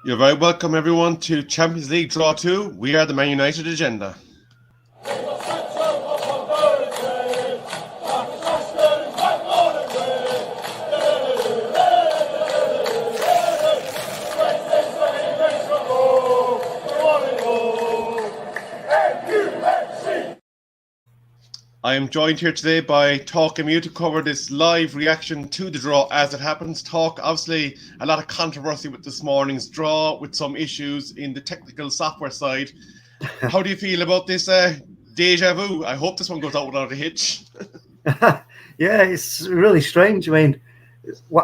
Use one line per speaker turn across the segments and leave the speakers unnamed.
You're very welcome, everyone, to Champions League Draw 2. We are the Man United agenda. I am joined here today by TalkMU to cover this live reaction to the draw as it happens. Obviously, a lot of controversy with this morning's draw, with some issues in the technical software side. How do you feel about this deja vu? I hope this one goes out without a hitch.
Yeah, it's really strange. I mean,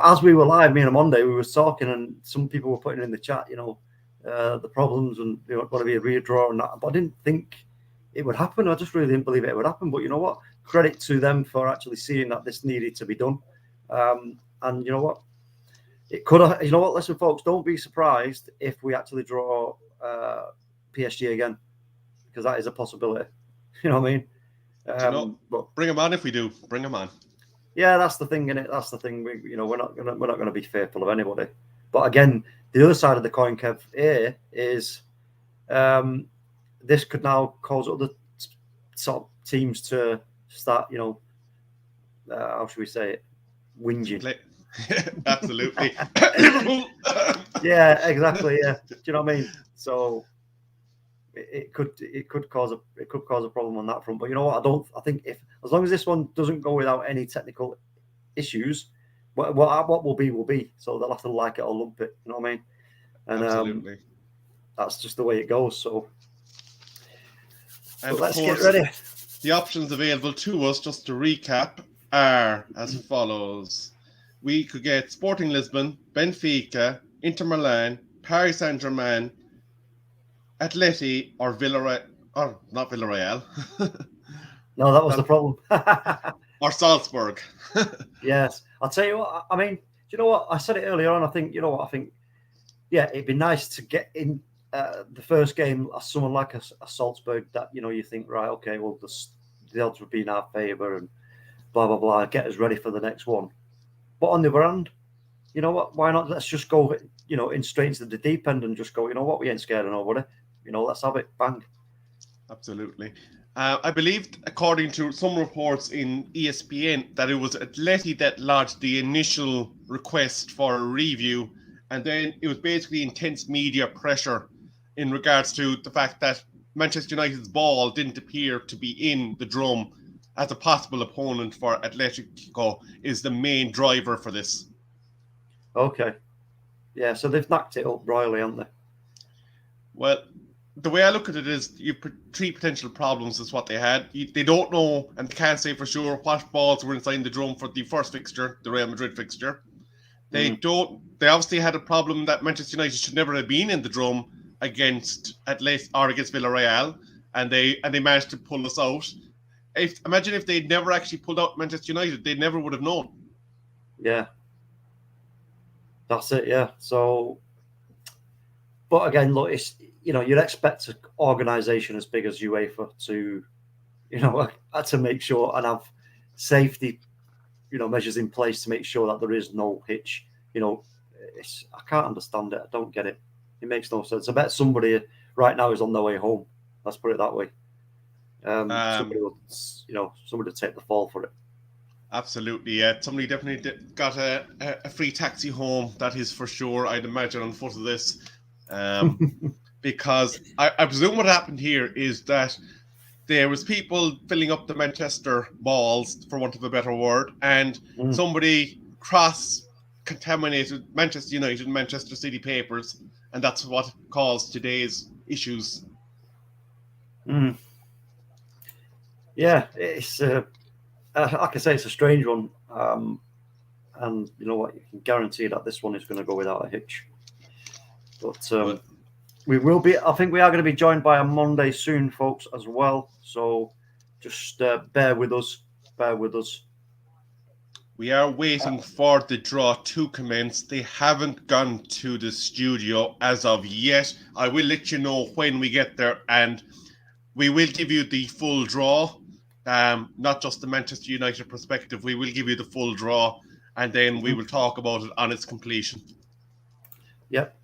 as we were live, me and Monday, we were talking, and some people were putting in the chat, the problems and going to be a redraw and that. But I didn't think it would happen. I just really didn't believe it would happen. But you know what? Credit to them for actually seeing that this needed to be done. And you know what? It could have. You know what? Listen, folks, don't be surprised if we actually draw PSG again, because that is a possibility. You know what I mean?
But bring them on if we do. Bring them on.
Yeah, that's the thing, innit? That's the thing. We're not gonna be fearful of anybody. But again, the other side of the coin, Kev, here is this could now cause other sort of teams to start, how should we say it, whinging.
Absolutely.
Yeah, exactly. Yeah, do you know what I mean? So it could cause a problem on that front. But you know what? I think if as long as this one doesn't go without any technical issues, what will be. So they'll have to like it or lump it. You know what I mean? And
absolutely,
that's just the way it goes. So.
And
let's get ready.
The options available to us, just to recap, are as follows. We could get Sporting Lisbon, Benfica, Inter Milan, Paris Saint-Germain, Atleti, or Villarreal, or not Villarreal.
No, that was the problem.
Or Salzburg.
Yes. I'll tell you what, I mean, do you know what? I said it earlier on. I think, yeah, it'd be nice to get in the first game as someone like a Salzburg that, you think, right, okay, well, the odds would be in our favour and blah, blah, blah, get us ready for the next one. But on the other hand, you know what? Why not? Let's just go, in straight into the deep end and just go, you know what? We ain't scared of nobody. Let's have it. Bang.
Absolutely. I believe, according to some reports in ESPN, that it was Atleti that lodged the initial request for a review, and then it was basically intense media pressure in regards to the fact that Manchester United's ball didn't appear to be in the drum as a possible opponent for Atletico is the main driver for this.
Okay. Yeah, so they've knocked it up royally, haven't they?
Well, the way I look at it is three potential problems is what they had. They don't know and can't say for sure what balls were inside the drum for the first fixture, the Real Madrid fixture. They obviously had a problem that Manchester United should never have been in the drum against against Villarreal, and they managed to pull us out. Imagine if they'd never actually pulled out Manchester United, they never would have known.
Yeah. That's it, yeah. So, but again, look, it's, you'd expect an organisation as big as UEFA to, to make sure and have safety, measures in place to make sure that there is no hitch. I can't understand it. I don't get it. It makes no sense. I bet somebody right now is on their way home. Let's put it that way. Somebody will take the fall for it.
Absolutely, yeah. Somebody definitely got a free taxi home. That is for sure. I'd imagine on foot of this, because I presume what happened here is that there was people filling up the Manchester balls, for want of a better word, and somebody cross-contaminated Manchester United and Manchester City papers, and that's what caused today's issues.
Yeah, it's like I say, it's a strange one, and you know what? You can guarantee that this one is going to go without a hitch. But we will be. I think we are going to be joined by OMONDI soon, folks, as well. So just bear with us. Bear with us.
We are waiting for the draw to commence. They haven't gone to the studio as of yet. I will let you know when we get there, and we will give you the full draw, not just the Manchester United perspective. We will give you the full draw, and then we will talk about it on its completion.
Yep.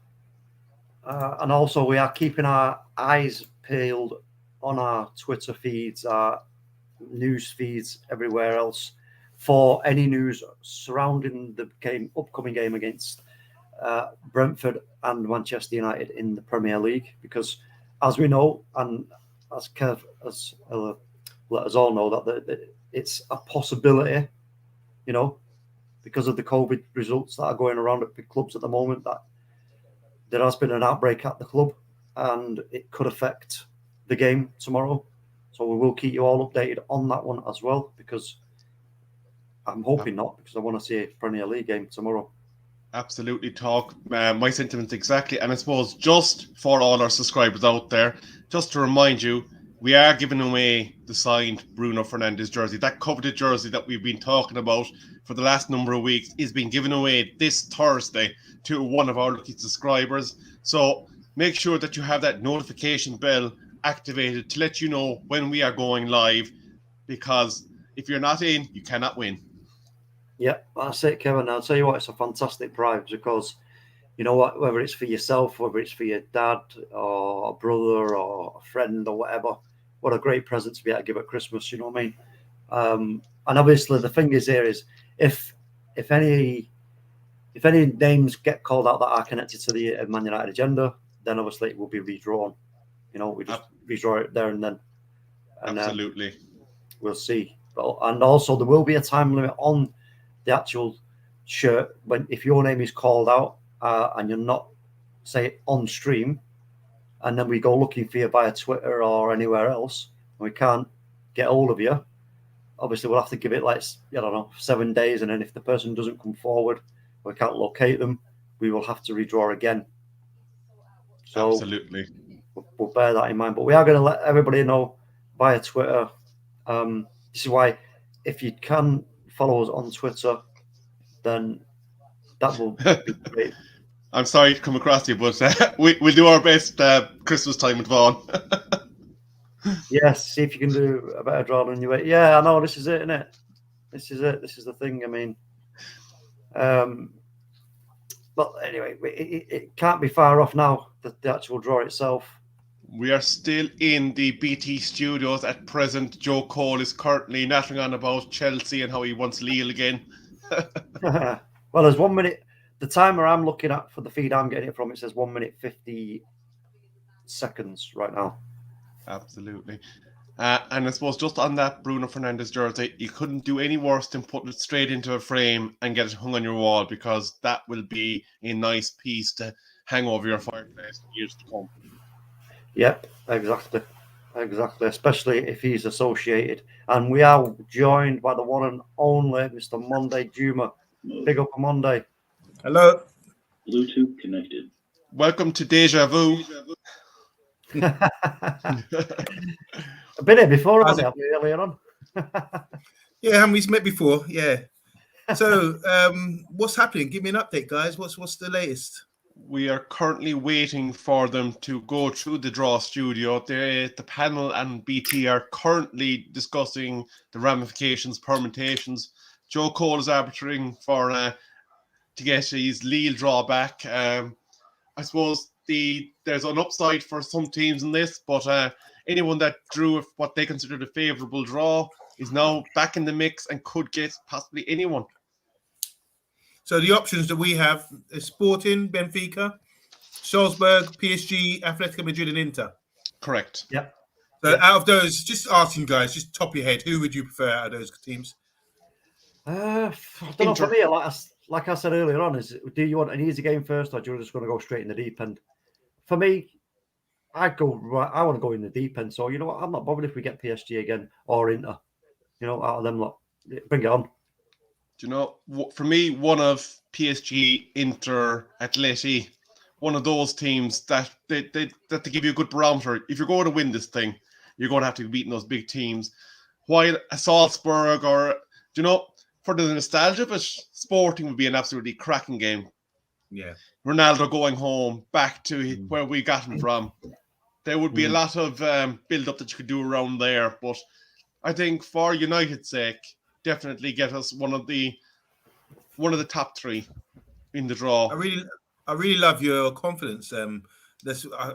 And also, we are keeping our eyes peeled on our Twitter feeds, our news feeds, everywhere else, for any news surrounding the upcoming game against Brentford and Manchester United in the Premier League. Because, as we know, and as Kev has let us all know, that it's a possibility, because of the COVID results that are going around at big clubs at the moment, that there has been an outbreak at the club and it could affect the game tomorrow. So we will keep you all updated on that one as well, because I'm hoping not, because I want to see a Premier League game tomorrow.
Absolutely, talk. My sentiments exactly. And I suppose just for all our subscribers out there, just to remind you, we are giving away the signed Bruno Fernandes jersey. That coveted jersey that we've been talking about for the last number of weeks is being given away this Thursday to one of our lucky subscribers. So make sure that you have that notification bell activated to let you know when we are going live, because if you're not in, you cannot win.
Yeah, that's it, Kevin. I'll tell you what, it's a fantastic prize, because you know what, whether it's for yourself, whether it's for your dad or a brother or a friend or whatever, what a great present to be able to give at Christmas, you know what I mean? And obviously the thing is here is, if any names get called out that are connected to the Man United agenda, then obviously it will be redrawn. We just redraw it there and then. And
absolutely.
We'll see. And also there will be a time limit on the actual shirt if your name is called out and you're not, say, on stream, and then we go looking for you via Twitter or anywhere else, and we can't get hold of you. Obviously, we'll have to give it 7 days, and then if the person doesn't come forward, we can't locate them, we will have to redraw again. So
absolutely,
we'll bear that in mind. But we are going to let everybody know via Twitter. This is why, if you can follow us on Twitter, then that will be great.
I'm sorry to come across you, but we'll do our best Christmas time with Vaughan.
Yes, see if you can do a better draw than you. Yeah, I know, this is it, isn't it? This is it. This is the thing. I mean, but anyway, it can't be far off now, the actual draw itself.
We are still in the BT studios at present. Joe Cole is currently nattering on about Chelsea and how he wants Lille again.
Well, there's 1 minute. The timer I'm looking at for the feed I'm getting it from, it says 1 minute 50 seconds right now.
Absolutely. And I suppose just on that Bruno Fernandes jersey, you couldn't do any worse than put it straight into a frame and get it hung on your wall, because that will be a nice piece to hang over your fireplace in years to come.
Yep, exactly. Especially if he's associated. And we are joined by the one and only Mr. Monday Juma. Big up on Monday.
Hello.
Bluetooth connected.
Welcome to Deja Vu.
I've been here before, haven't I? Earlier on.
Yeah, haven't we met before? Yeah. So, what's happening? Give me an update, guys. What's the latest?
We are currently waiting for them to go through the draw studio. The panel and BT are currently discussing the ramifications, permutations. Joe Cole is arbitrating for to get his Lille draw back. I suppose there's an upside for some teams in this, but anyone that drew what they considered a favourable draw is now back in the mix and could get possibly anyone.
So the options that we have is Sporting, Benfica, Salzburg, PSG, Atletico Madrid, and Inter.
Correct.
Yep.
So out of those, just asking guys, just top of your head, who would you prefer out of those teams?
I don't know. For me, like I said earlier on, do you want an easy game first, or do you just want to go straight in the deep end? For me, I want to go in the deep end. So you know what? I'm not bothered if we get PSG again or Inter. Out of them lot, bring it on.
Do you know, for me, one of PSG, Inter, Atleti, one of those teams that they give you a good barometer. If you're going to win this thing, you're going to have to be beating those big teams. While a Salzburg or, for the nostalgia of it, Sporting would be an absolutely cracking game.
Yeah.
Ronaldo going home, back to where we got him from. There would be a lot of build-up that you could do around there. But I think for United's sake, definitely get us one of the top three in the draw.
I really love your confidence,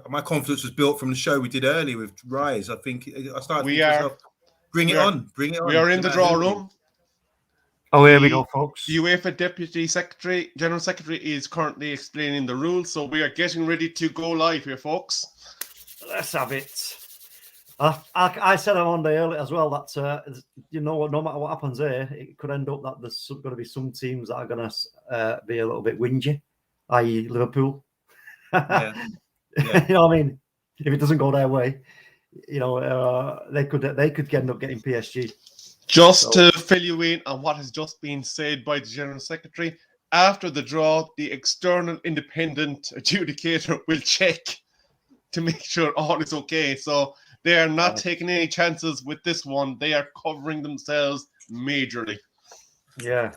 my confidence was built from the show we did earlier with Rise. I think I started
We
thinking to
are-
myself, bring it on.
We are in the
no matter
draw
who it is.
room.
Oh, here we go, folks.
The UEFA Deputy Secretary, General Secretary, is currently explaining the rules, so we are getting ready to go live here, folks.
Let's have it. I said on Monday earlier as well that you know what, no matter what happens here, it could end up that there's going to be some teams that are going to be a little bit whingy, i.e. Liverpool.
Yeah.
You know what I mean? If it doesn't go their way, you know, they could end up getting PSG.
Just to fill you in on what has just been said by the General Secretary, after the draw, the external independent adjudicator will check to make sure all is okay. So they are not taking any chances with this one. They are covering themselves majorly.
Yeah.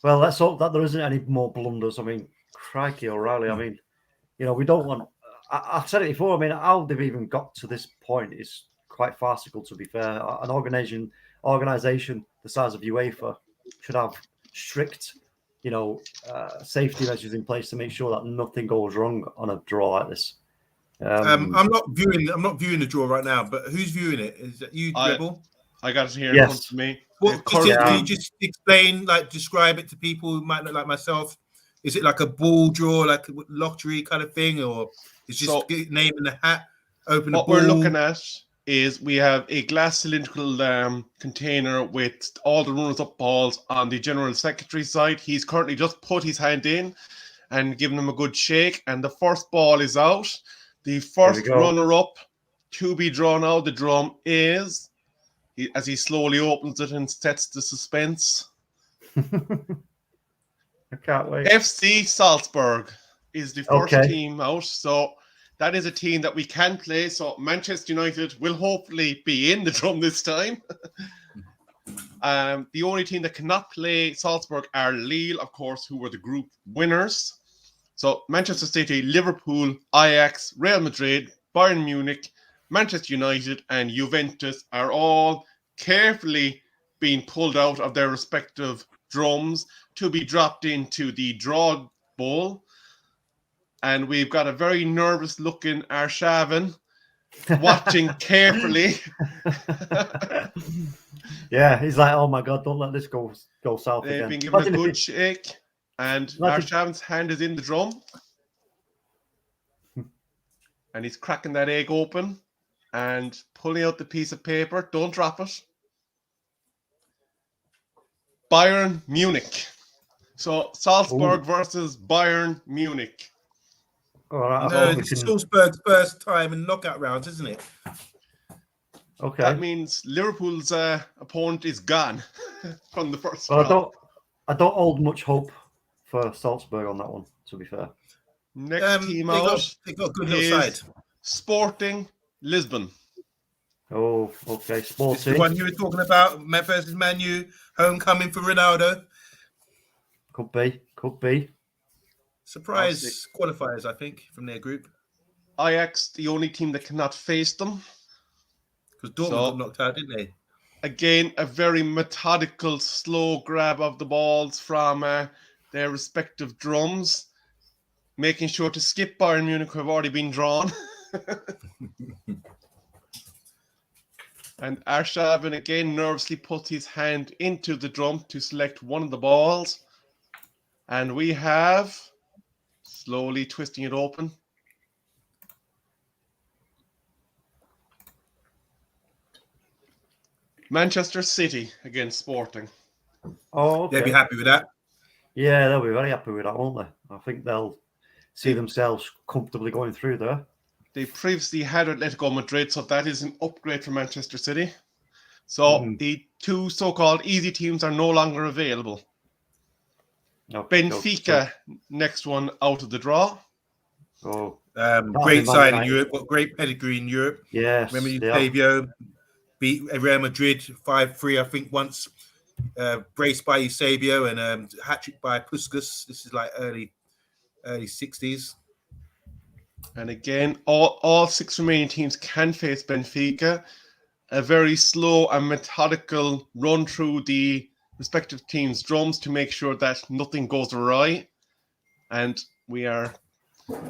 Well, let's hope that there isn't any more blunders. I mean, crikey O'Reilly. I mean, you know, we don't want... I've said it before. I mean, how they've even got to this point is quite farcical, to be fair. An organization the size of UEFA should have strict, you know, safety measures in place to make sure that nothing goes wrong on a draw like this.
I'm not viewing the draw right now, but who's viewing it? Is that you, Rebel?
I got it here in
Yes.
front of me.
Well, can you just explain, like, describe it to people who might not like myself? Is it like a ball draw, like a lottery kind of thing, or it's just name in the hat, open the ball?
What we're looking at is we have a glass cylindrical container with all the runners-up balls on the General Secretary side. He's currently just put his hand in and given them a good shake, and the first ball is out. The first runner-up to be drawn out of the drum is, as he slowly opens it and sets the suspense,
I can't wait.
FC Salzburg is the first team out. So that is a team that we can play. So Manchester United will hopefully be in the drum this time. The only team that cannot play Salzburg are Lille, of course, who were the group winners. So Manchester City, Liverpool, Ajax, Real Madrid, Bayern Munich, Manchester United, and Juventus are all carefully being pulled out of their respective drums to be dropped into the draw bowl. And we've got a very nervous looking Arshavin watching carefully.
Yeah, he's like, oh my God, don't let this go south
They've
again.
been given a good shake, and Arshavin's hand is in the drum. And he's cracking that egg open and pulling out the piece of paper. Don't drop it. Bayern Munich. So Salzburg versus Bayern Munich.
All right,
no, it's Salzburg's first time in knockout rounds, isn't it?
Okay.
That means Liverpool's opponent is gone from the first
Well,
round.
I don't hold much hope for Salzburg on that one, to be fair.
Next team out
they got a good little side.
Sporting Lisbon.
Oh, okay. Sporting.
It's the one you were talking about, versus Man U, homecoming for Ronaldo.
Could be.
Surprise qualifiers, I think, from their group.
Ajax, the only team that cannot face them.
Because Dortmund got knocked out, didn't they?
Again, a very methodical, slow grab of the balls from their respective drums, making sure to skip Bayern Munich, who have already been drawn. And Arshavin again nervously puts his hand into the drum to select one of the balls. And we have, slowly twisting it open, Manchester City against Sporting.
Oh, okay.
They'll be happy with that.
Yeah, they'll be very happy with that, won't they? I think they'll see themselves comfortably going through there.
They previously had Atletico Madrid, so that is an upgrade for Manchester City. So the two so-called easy teams are no longer available. Benfica, next one out of the draw.
Oh,
great side in Europe, got great pedigree in Europe.
Yes,
remember Eusebio beat Real Madrid 5-3, I think, once. Braced by Eusebio and hat trick by Puskas. This is like early 60s.
And again, all six remaining teams can face Benfica. A very slow and methodical run through the respective teams' drums to make sure that nothing goes awry. And we are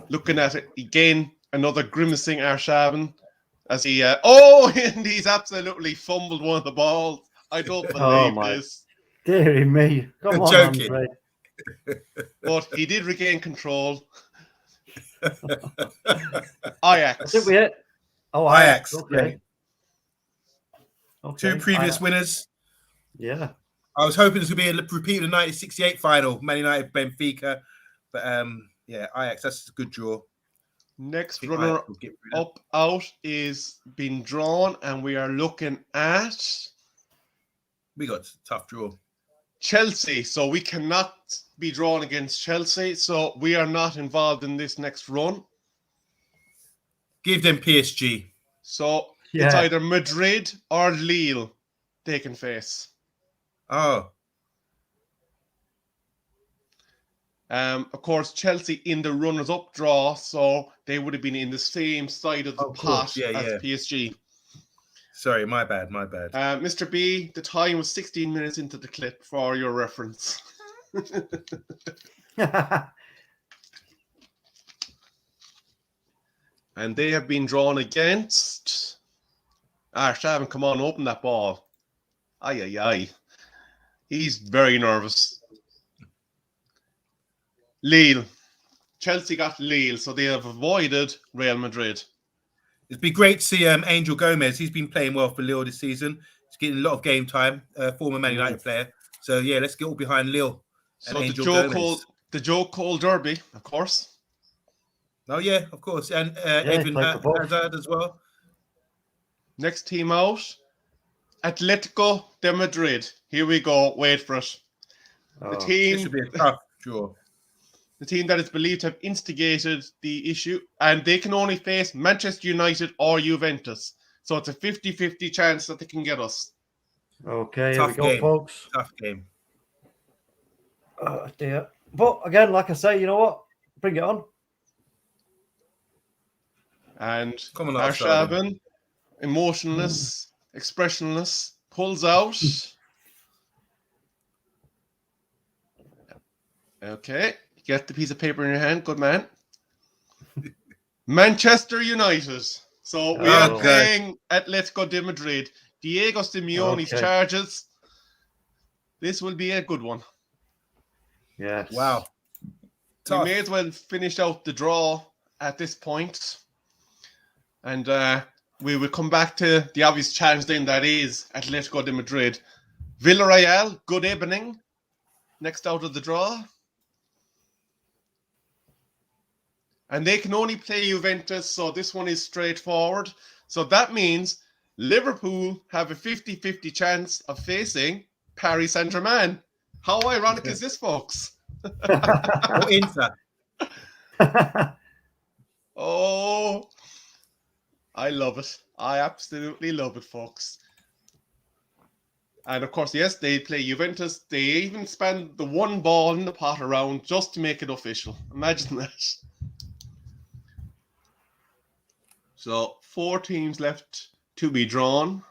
looking at it again, another grimacing Arshavin as he and he's absolutely fumbled one of the balls. I don't believe this.
Deary me. Come on,
Joking.
Andre.
But he did regain control. Ajax.
I think we hit. Oh,
Ajax.
Okay.
Two previous
Ajax.
winners.
Yeah.
I was hoping this would be a repeat of the 1968 final, Man United, Benfica. But Ajax, that's a good draw.
Next runner up out is being drawn, and we are looking at
We got a tough draw.
Chelsea. So we cannot be drawn against Chelsea. So we are not involved in this next run.
Give them PSG.
So it's either Madrid or Lille they can face.
Oh.
Of course, Chelsea in the runners-up draw, so they would have been in the same side of the pot as PSG.
Sorry, my bad.
Mr. B, the time was 16 minutes into the clip for your reference. And they have been drawn against... Shavan, come on, open that ball. Aye. He's very nervous. Lille. Chelsea got Lille, so they have avoided Real Madrid.
It'd be great to see Angel Gomez. He's been playing well for Lille this season. He's getting a lot of game time, former Man United player. So, yeah, let's get all behind Lille.
So the Joe Cole Derby, of course.
Oh, yeah, of course. And Edwin Hazard as well.
Next team out, Atletico De Madrid. Here we go. Wait for it. The team.
This should be a tough draw.
The team that is believed to have instigated the issue, and they can only face Manchester United or Juventus. So it's a 50-50 chance that they can get us.
Okay,
Tough
here we
game.
go, folks.
Tough game.
Oh, dear. But again, like I say, you know what? Bring it on.
And
Arshavin,
Arshavin, emotionless, expressionless, pulls out. Okay. Get the piece of paper in your hand. Good man. Manchester United. So we are playing Atletico de Madrid. Diego Simeone's charges. This will be a good one.
Yes.
Wow.
We may as well finish out the draw at this point. And we will come back to the obvious challenge then that is Atletico de Madrid. Villarreal, good evening. Next out of the draw. And they can only play Juventus, so this one is straightforward. So that means Liverpool have a 50-50 chance of facing Paris Saint-Germain. How ironic is this, folks?
Or Inter.
Oh, I love it. I absolutely love it, folks. And of course, yes, they play Juventus. They even spend the one ball in the pot around just to make it official. Imagine that. So 4 teams left to be drawn.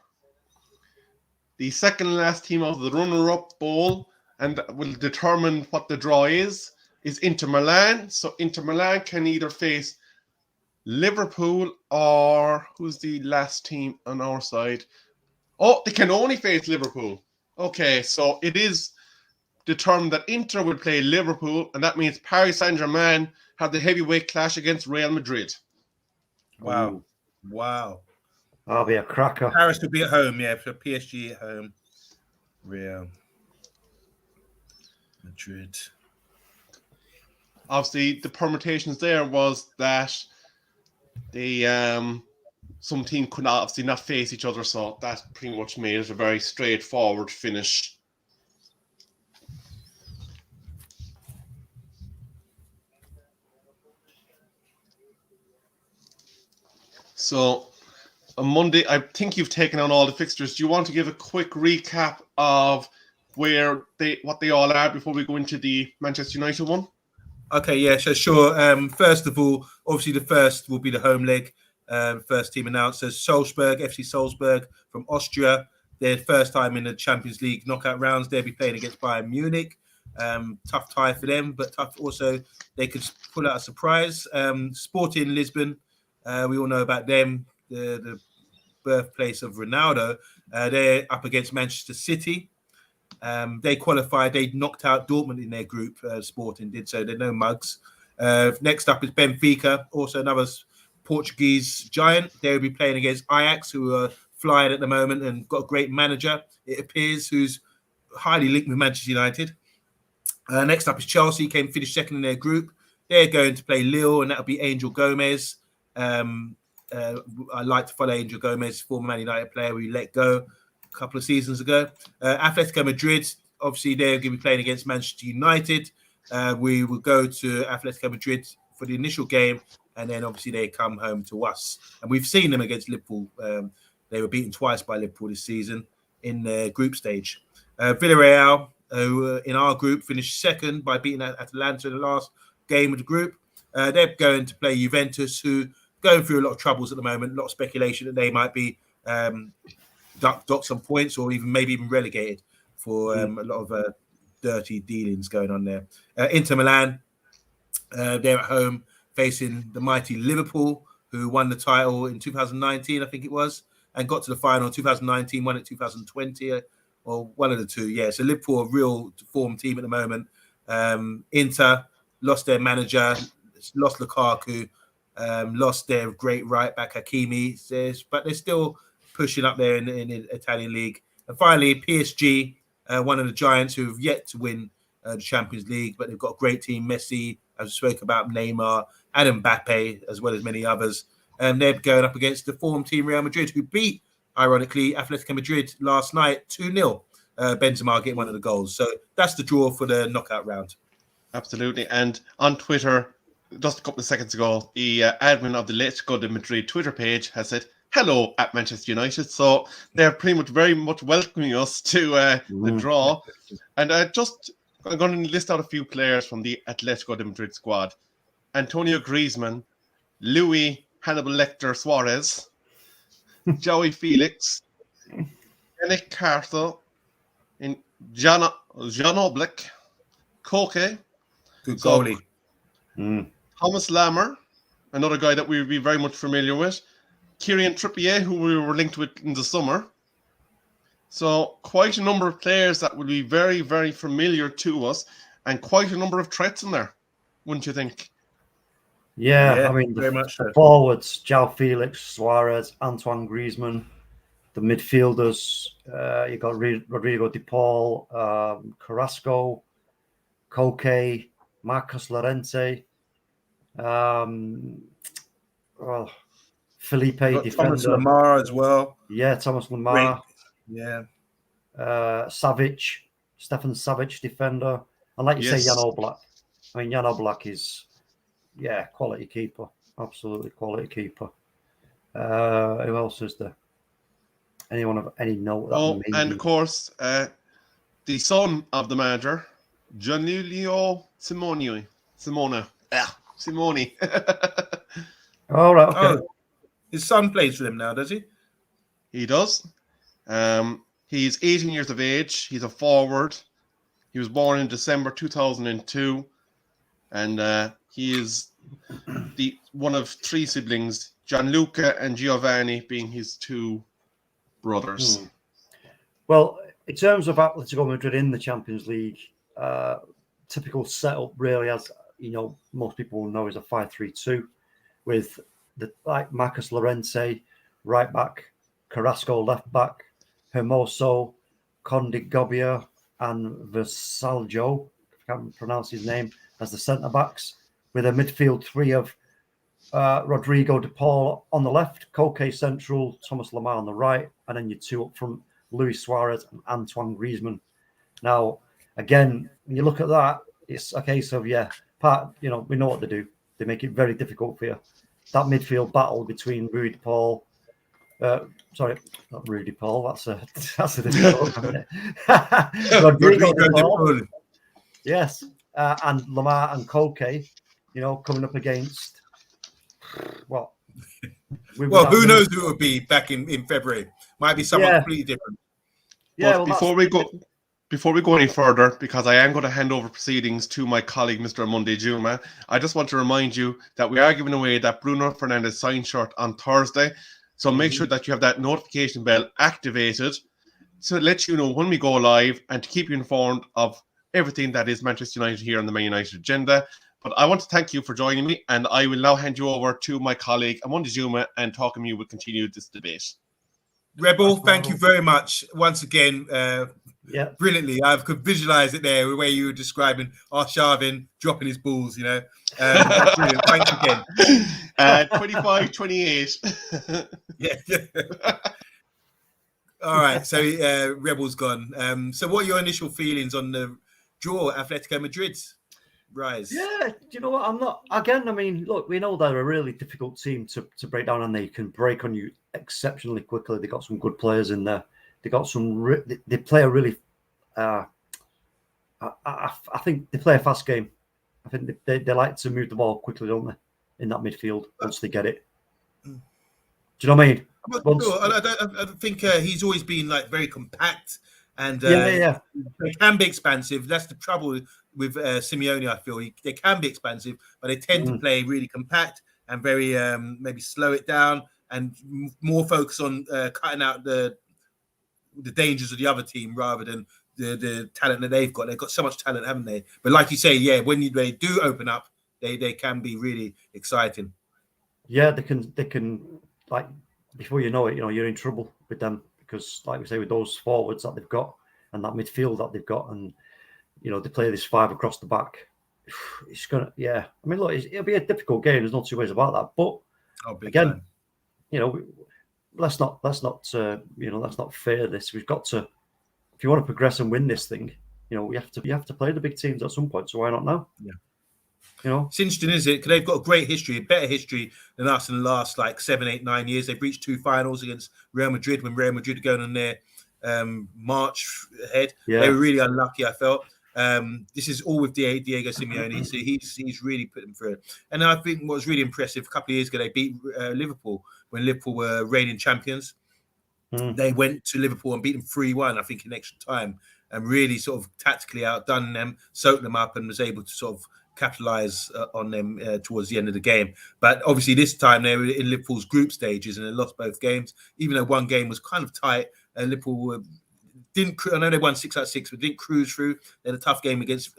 The second and last team out of the runner-up bowl, and will determine what the draw is Inter Milan. So Inter Milan can either face Liverpool or who's the last team on our side? Oh, they can only face Liverpool. Okay, so it is determined that Inter will play Liverpool, and that means Paris Saint-Germain have the heavyweight clash against Real Madrid.
Wow.
Ooh.
Wow.
That'll be a cracker.
Paris will be at home, yeah. So PSG at home. Real Madrid.
Obviously, the permutations there was that some team could obviously not face each other, so that pretty much made it a very straightforward finish. So on Monday, I think you've taken on all the fixtures. Do you want to give a quick recap of what they all are before we go into the Manchester United one?
Okay, yeah, so sure. First of all, obviously the first will be the home leg. First team announced as FC Salzburg from Austria. Their first time in the Champions League knockout rounds. They'll be playing against Bayern Munich. Tough tie for them, but tough also they could pull out a surprise. Sporting Lisbon, we all know about them, the birthplace of Ronaldo. They're up against Manchester City. They qualified. They knocked out Dortmund in their group. Sporting did so. They're no mugs. Next up is Benfica, also another Portuguese giant. They'll be playing against Ajax, who are flying at the moment and got a great manager, it appears, who's highly linked with Manchester United. Next up is Chelsea, finished second in their group. They're going to play Lille, and that'll be Angel Gomez. I like to follow Angel Gomez, former Man United player we let go a couple of seasons ago. Atletico Madrid, obviously they're going to be playing against Manchester United. We will go to Atletico Madrid for the initial game, and then obviously they come home to us. And we've seen them against Liverpool. They were beaten twice by Liverpool this season in the group stage. Villarreal, who in our group finished second by beating Atalanta in the last game of the group. They're going to play Juventus, who going through a lot of troubles at the moment. A lot of speculation that they might be docked some points or maybe even relegated for a lot of dirty dealings going on there. Inter Milan, they're at home facing the mighty Liverpool, who won the title in 2019, I think it was, and got to the final in 2019, won it 2020, or one of the two. Yeah, so Liverpool are a real form team at the moment. Inter lost their manager, lost Lukaku, lost their great right back Hakimi, but they're still pushing up there in the Italian league. And finally, PSG, one of the giants who have yet to win the Champions League, but they've got a great team. Messi, as we spoke about, Neymar, and Mbappe, as well as many others. And they're going up against the form team Real Madrid, who beat, ironically, Atletico Madrid last night 2-0. Benzema getting one of the goals. So that's the draw for the knockout round.
Absolutely. And on Twitter, just a couple of seconds ago, the admin of the Atletico De Madrid Twitter page has said, "Hello at Manchester United." So they're pretty much very much welcoming us to the draw. And I'm going to list out a few players from the Atletico De Madrid squad. Antonio Griezmann, Luis Hannibal Lecter Suarez, Joey Felix, Yannick Cartho, Jan Oblak, Koke,
good goalie.
Thomas Lammer, another guy that we would be very much familiar with, Kieran Trippier, who we were linked with in the summer. So quite a number of players that would be very, very familiar to us, and quite a number of threats in there, wouldn't you think?
Yeah, I mean,
very
the
much so.
forwards, João Felix, Suarez, Antoine Griezmann. The midfielders, you got Rodrigo De Paul, Carrasco, Koke, Marcos Llorente, Felipe, defender.
Thomas Lemar as well.
Yeah, Thomas Lemar.
Great. Yeah.
Stefan Savic, defender. And like you say, Jan Oblak. I mean, Jan Oblak is, quality keeper. Absolutely quality keeper. Who else is there? Anyone of any note?
And of course, the son of the manager, Gianluigi Simone.
All right, okay.
Oh, his son plays for them now, does he?
He does. He's 18 years of age. He's a forward. He was born in December 2002, and he is one of three siblings, Gianluca and Giovanni being his two brothers.
Well, in terms of Atletico Madrid in the Champions League, typical setup really, as you know, most people will know, is a 5-3-2 with Marcos Llorente right back, Carrasco left back, Hermoso, Conde Gobbia, and Versaljo, if I can't pronounce his name, as the centre backs, with a midfield three of Rodrigo De Paul on the left, Koke central, Thomas Lemar on the right, and then your two up front, Luis Suarez and Antoine Griezmann. Now, again, when you look at that, it's a case of, we know what they do. They make it very difficult for you. That midfield battle between Rui De Paul, sorry, not Rui De Paul, that's a difficult one, isn't it? Rodrigo De Paul, yes, and Lemar and Koke, coming up against, well,
who knows who it would be back in February? Might be someone completely different.
Yeah, before we Before we go any further, because I am going to hand over proceedings to my colleague, Mr. OMONDI Juma, I just want to remind you that we are giving away that Bruno Fernandes signed shirt on Thursday. So make sure that you have that notification bell activated to let you know when we go live and to keep you informed of everything that is Manchester United here on the Man United agenda. But I want to thank you for joining me, and I will now hand you over to my colleague, OMONDI Juma, and TalkMU will continue this debate.
Rebel, thank you very much once again. Brilliantly, I could visualize it there, the way you were describing Arshavin dropping his balls, That's brilliant. Thanks again.
25-28.
Yeah. All right, so Rebel's gone. So what are your initial feelings on the draw, Atletico Madrid's rise?
Yeah, you know what? I'm not, again, I mean, look, we know they're a really difficult team to break down, and they can break on you exceptionally quickly. They got some good players in there. They got some, they play a really, I think they play a fast game. I think they like to move the ball quickly, don't they, in that midfield once they get it. Do you know what I mean?
I think he's always been like very compact and
yeah.
They can be expansive. That's the trouble with Simeone. I feel they can be expansive, but they tend to play really compact and very maybe slow it down and more focus on cutting out the dangers of the other team rather than the talent that they've got. They've got so much talent, haven't they? But like you say, yeah, when they do open up, they can be really exciting.
Yeah, they can like before you know it, you're in trouble with them because, like we say, with those forwards that they've got and that midfield that they've got, and they play this five across the back. It's gonna, I mean, look, it'll be a difficult game. There's no two ways about that. But again, let's not fear this. We've got to, if you want to progress and win this thing, you have to play the big teams at some point. So why not now?
Yeah. It's interesting, isn't it? Because they've got a great history, a better history than us in the last 7, 8, 9 years. They've reached 2 finals against Real Madrid when Real Madrid are going on their march ahead.
Yeah.
They were really unlucky, I felt. This is all with Diego Simeone, so he's really put them through. And I think what was really impressive, a couple of years ago, they beat Liverpool when Liverpool were reigning champions. They went to Liverpool and beat them 3-1, I think, in extra time, and really sort of tactically outdone them, soaked them up, and was able to sort of capitalize on them towards the end of the game. But obviously this time they were in Liverpool's group stages and they lost both games, even though one game was kind of tight. Liverpool I know they won 6 out of 6, but didn't cruise through. They had a tough game against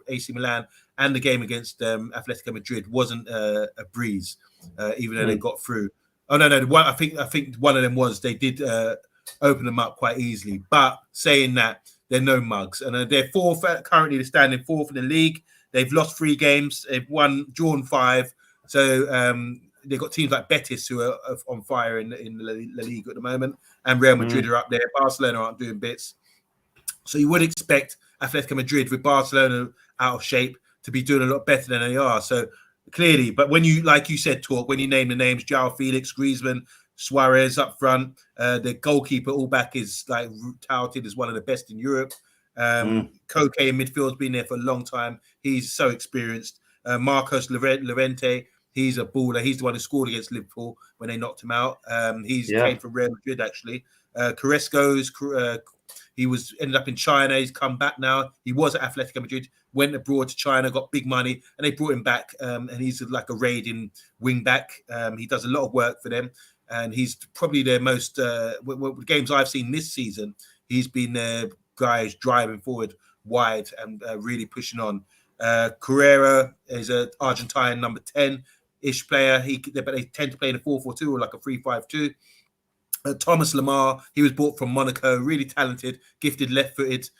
AC Milan, and the game against Atletico Madrid wasn't a breeze, even though they got through. Oh no! I think one of them was they did open them up quite easily. But saying that, they're no mugs, and they're fourth currently. They're standing fourth in the league. They've lost 3 games. They've drawn 5. So they've got teams like Betis who are on fire in La Liga at the moment, and Real Madrid are up there. Barcelona aren't doing bits. So you would expect Atletico Madrid, with Barcelona out of shape, to be doing a lot better than they are. So clearly, but when you, like you said, when you name the names, João Felix, Griezmann, Suarez up front, the goalkeeper all back is touted as one of the best in Europe. Koke in midfield's been there for a long time. He's so experienced. Marcos Llorente, he's a baller. He's the one who scored against Liverpool when they knocked him out. He's came from Real Madrid, actually. Carrasco's he ended up in China. He's come back now. He was at Atletico Madrid, went abroad to China, got big money, and they brought him back. And he's like a raiding wing back. He does a lot of work for them, and he's probably their most games I've seen this season. He's been their guys driving forward wide and really pushing on. Carrera is an Argentine number 10-ish player. But they tend to play in a 4-4-2 or like a 3-5-2. Thomas Lemar, he was bought from Monaco, really talented, gifted left-footed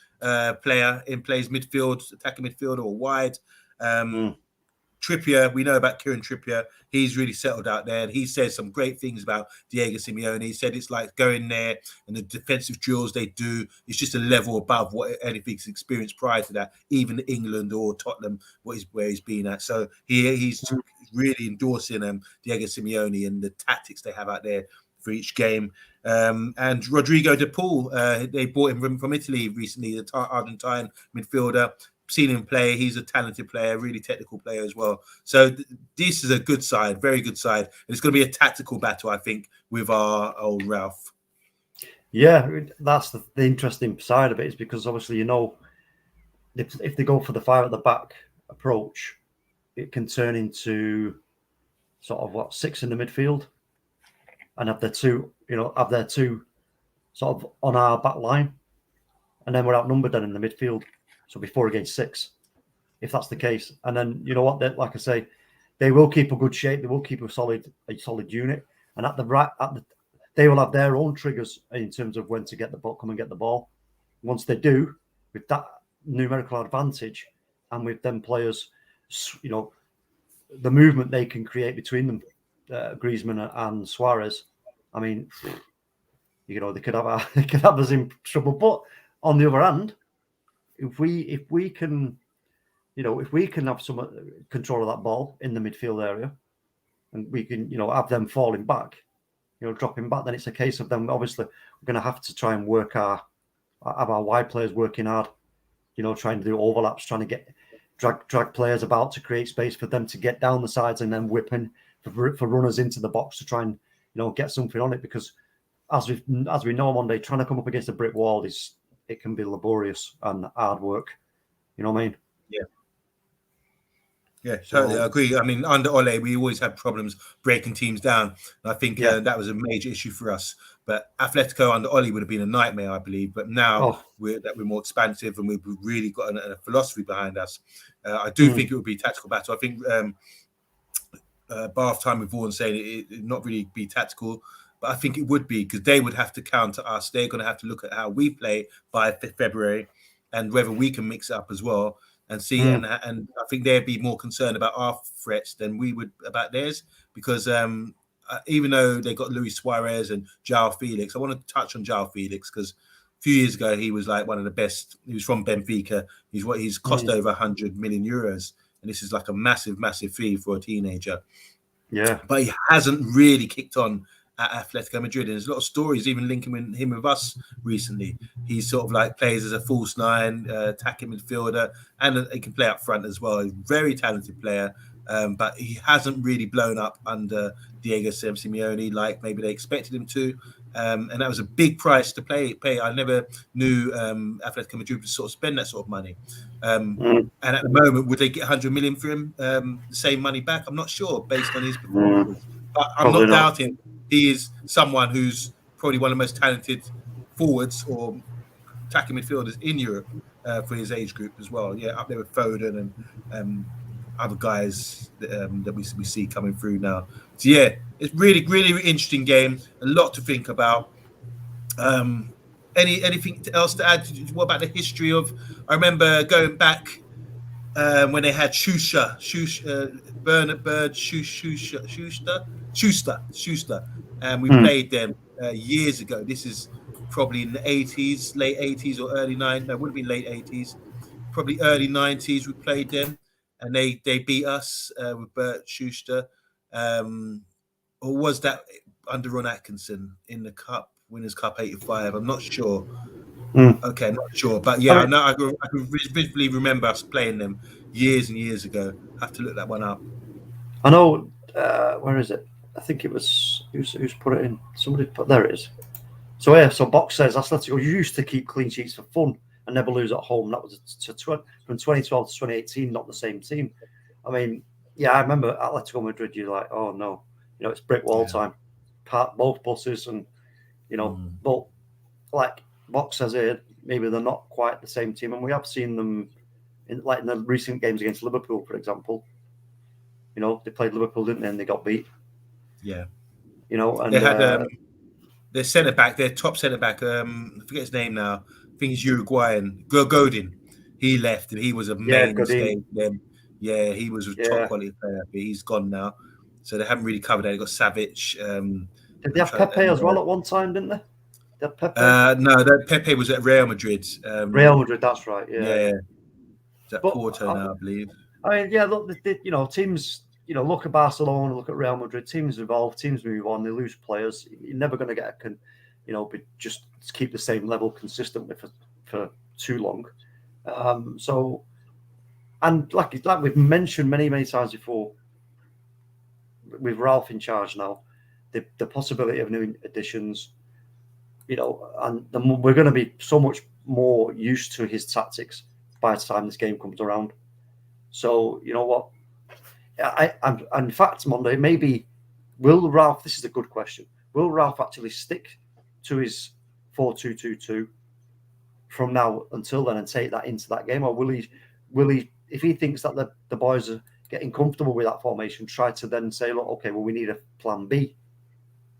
player in plays midfield, attacking midfield or wide. Trippier, we know about Kieran Trippier. He's really settled out there, and he says some great things about Diego Simeone. He said it's like going there and the defensive drills they do, it's just a level above what anything's experienced prior to that, even England or Tottenham, where he's been at. So he's really endorsing Diego Simeone and the tactics they have out there for each game. And Rodrigo de Paul, they bought him from Italy recently, the Argentine midfielder. Seen him play. He's a talented player, really technical player as well. So this is a good side, very good side. And it's going to be a tactical battle, I think, with our old Ralph.
Yeah, that's the interesting side of it, is because obviously, if they go for the 5 at the back approach, it can turn into sort of 6 in the midfield and have their two sort of on our back line, and then we're outnumbered then in the midfield. So be 4 against 6, if that's the case. And then you know what? Like I say, they will keep a good shape. They will keep a solid unit, and they will have their own triggers in terms of when to get the ball, come and get the ball. Once they do, with that numerical advantage, and with them players, the movement they can create between them, Griezmann and Suarez. I mean, they could have us in trouble. But on the other hand, if we can have some control of that ball in the midfield area, and we can have them falling back, dropping back, then it's a case of them. Obviously, we're going to have to try and have our wide players working hard, trying to do overlaps, trying to get drag players about to create space for them to get down the sides, and then whipping for runners into the box to try and get something on it. Because as we know, Monday, trying to come up against a brick wall it can be laborious and hard work. You know what I mean?
Yeah, totally. I agree. I mean, under Ole, we always had problems breaking teams down. And I think that was a major issue for us. But Atletico under Ole would have been a nightmare, I believe. But now we're more expansive, and we've really got a philosophy behind us. I do think it would be a tactical battle. I think bath time with Vaughan saying it not really be tactical, but I think it would be, because they would have to counter us. They're going to have to look at how we play by February, and whether we can mix it up as well. And see, and I think they'd be more concerned about our threats than we would about theirs, because even though they got Luis Suarez and João Felix, I want to touch on João Felix, because a few years ago he was like one of the best. He was from Benfica. He's cost over 100 million euros, and this is like a massive fee for a teenager.
Yeah,
but he hasn't really kicked on at Atletico Madrid, and there's a lot of stories even linking him with us recently. He sort of like plays as a false 9, attacking midfielder, and he can play up front as well. He's a very talented player, but he hasn't really blown up under Diego Simeone like maybe they expected him to, and that was a big price to pay. I never knew Atletico Madrid would sort of spend that sort of money, and at the moment, would they get 100 million for him, the same money back? I'm not sure based on his performances, but I'm not doubting he is someone who's probably one of the most talented forwards or attacking midfielders in Europe for his age group as well. Yeah, up there with Foden and other guys that we see coming through now. So yeah, it's really interesting game. A lot to think about. Anything else to add? What about the history of? I remember going back when they had Schuster, and we played them years ago. This is probably in the 80s, late 80s or early 90s. No, it would have been late 80s, probably early 90s. We played them, and they beat us with Bert Schuster. Or was that under Ron Atkinson in the Cup, Winners' Cup 85? I'm not sure. Okay, I'm not sure, but yeah, I can vividly remember us playing them years and years ago. Have to look that one up.
I know. Where is it? I think it was who's put it in. Somebody put there. It is. So yeah. So Box says Atletico used to keep clean sheets for fun and never lose at home. That was from 2012 to 2018. Not the same team. I mean, yeah, I remember Atletico Madrid. You're like, oh no, it's brick wall time. Park both buses, and but like Box says here, maybe they're not quite the same team, and we have seen them in the recent games against Liverpool, for example. They played Liverpool, didn't they? And they got beat.
Yeah.
And
they had their centre back, their top centre back. I forget his name now. I think he's Uruguayan. Godin. He left, and he was a mainstay. Yeah, he was a top quality player, but he's gone now. So they haven't really covered that. They got Savic.
Did they have Pepe as well at one time? Didn't they? Pepe?
No, Pepe was at Real Madrid.
Real Madrid, that's right. Yeah.
Is that Porto now, I believe?
I mean, yeah. Look, teams. Look at Barcelona, look at Real Madrid. Teams evolve, teams move on. They lose players. You're never going to get just keep the same level consistently for too long. And like we've mentioned many times before, with Ralph in charge now, the possibility of new additions. and then we're going to be so much more used to his tactics by the time this game comes around. So you know what? And in fact, Monday, maybe will Ralph? This is a good question. Will Ralph actually stick to his 4-2-2-2 from now until then and take that into that game, or will he, if he thinks that the boys are getting comfortable with that formation, try to then say, look, okay, well, we need a plan B.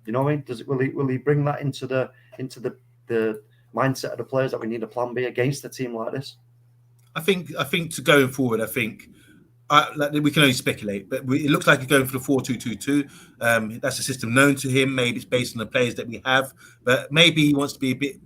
You know what I mean? Will he bring that into the mindset of the players that we need a plan B against a team like this?
I think to going forward, we can only speculate, but it looks like he's going for the 4-2-2-2. That's a system known to him. Maybe it's based on the players that we have, but maybe he wants to be a bit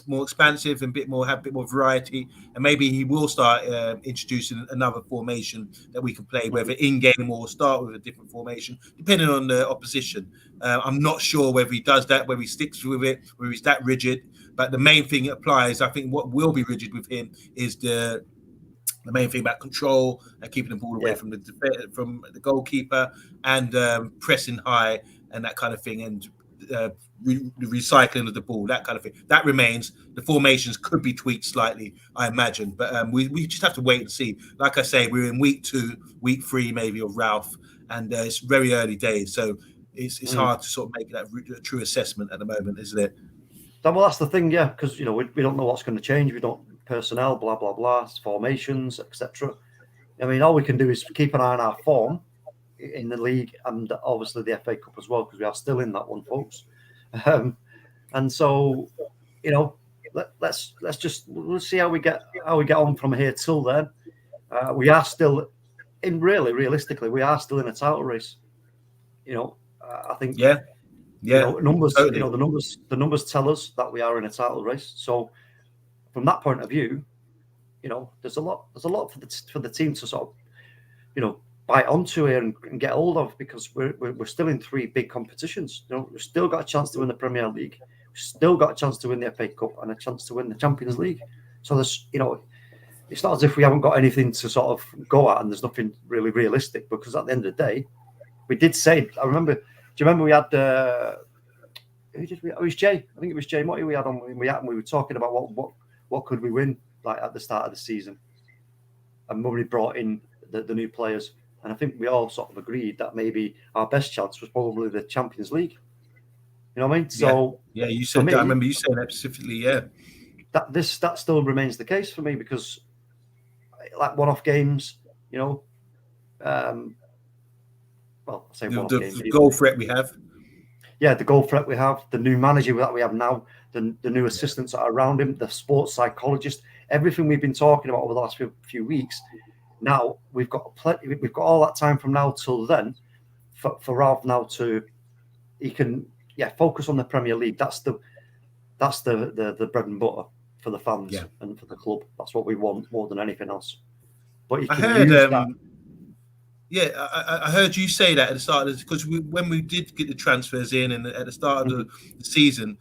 more expansive and have a bit more variety, and maybe he will start introducing another formation that we can play, whether in game or start with a different formation, depending on the opposition. I'm not sure whether he does that, whether he sticks with it, whether he's that rigid. But the main thing applies. I think what will be rigid with him is the main thing about control and keeping the ball away from the goalkeeper, and pressing high and that kind of thing, and recycling of the ball, that kind of thing. That remains. The formations could be tweaked slightly, I imagine, but we just have to wait and see. Like I say, we're in week 2, week 3 maybe of Ralph, and it's very early days, so it's hard to sort of make that true assessment at the moment, isn't it?
Well, that's the thing, yeah, because we don't know what's going to change. We don't personnel, blah blah blah, formations, etc. I mean, all we can do is keep an eye on our form in the league and obviously the FA Cup as well, because we are still in that one, folks. And so, let's see how we get on from here till then. We are still realistically, we are still in a title race. I think. Yeah. Numbers. Totally. The numbers tell us that we are in a title race. So, from that point of view, there's a lot for the team to sort of, bite onto here and get hold of, because we're still in 3 big competitions. We've still got a chance to win the Premier League. We've still got a chance to win the FA Cup and a chance to win the Champions League. So there's, it's not as if we haven't got anything to sort of go at, and there's nothing really realistic, because at the end of the day, we did say. I remember. Do you remember we had? Who did we? Oh, it was Jay. I think it was Jay Motti we had on. We were talking about what could we win like at the start of the season, and when we brought in the new players. And I think we all sort of agreed that maybe our best chance was probably the Champions League. You know what I mean? So
yeah, you said that. I remember you saying that specifically. Yeah,
that still remains the case for me, because like one-off games, well, I say one-off games.
The goal threat we have.
Yeah, the goal threat we have, the new manager that we have now, the new assistants that are around him, the sports psychologist, everything we've been talking about over the last few weeks. Now we've got all that time from now till then for Ralph now he can focus on the Premier League. That's the bread and butter for the fans and for the club. That's what we want more than anything else. But he can use that.
Yeah, I heard you say that at the start of this, because when we did get the transfers in and at the start of the season,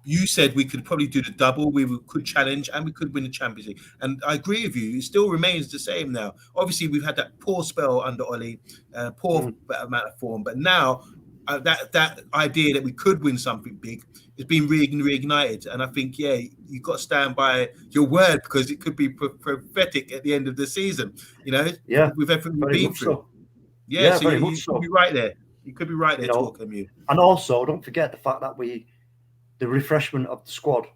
you said we could probably do the double, we could challenge, and we could win the Champions League. And I agree with you. It still remains the same now. Obviously, we've had that poor spell under Ollie, poor amount of form. But now that idea that we could win something big has been reignited. And I think, you've got to stand by your word, because it could be prophetic at the end of the season, with everything we've been through. So. Yeah, so you could be right there. You could be right there, TalkMU.
And also, don't forget the fact that the refreshment of the squad,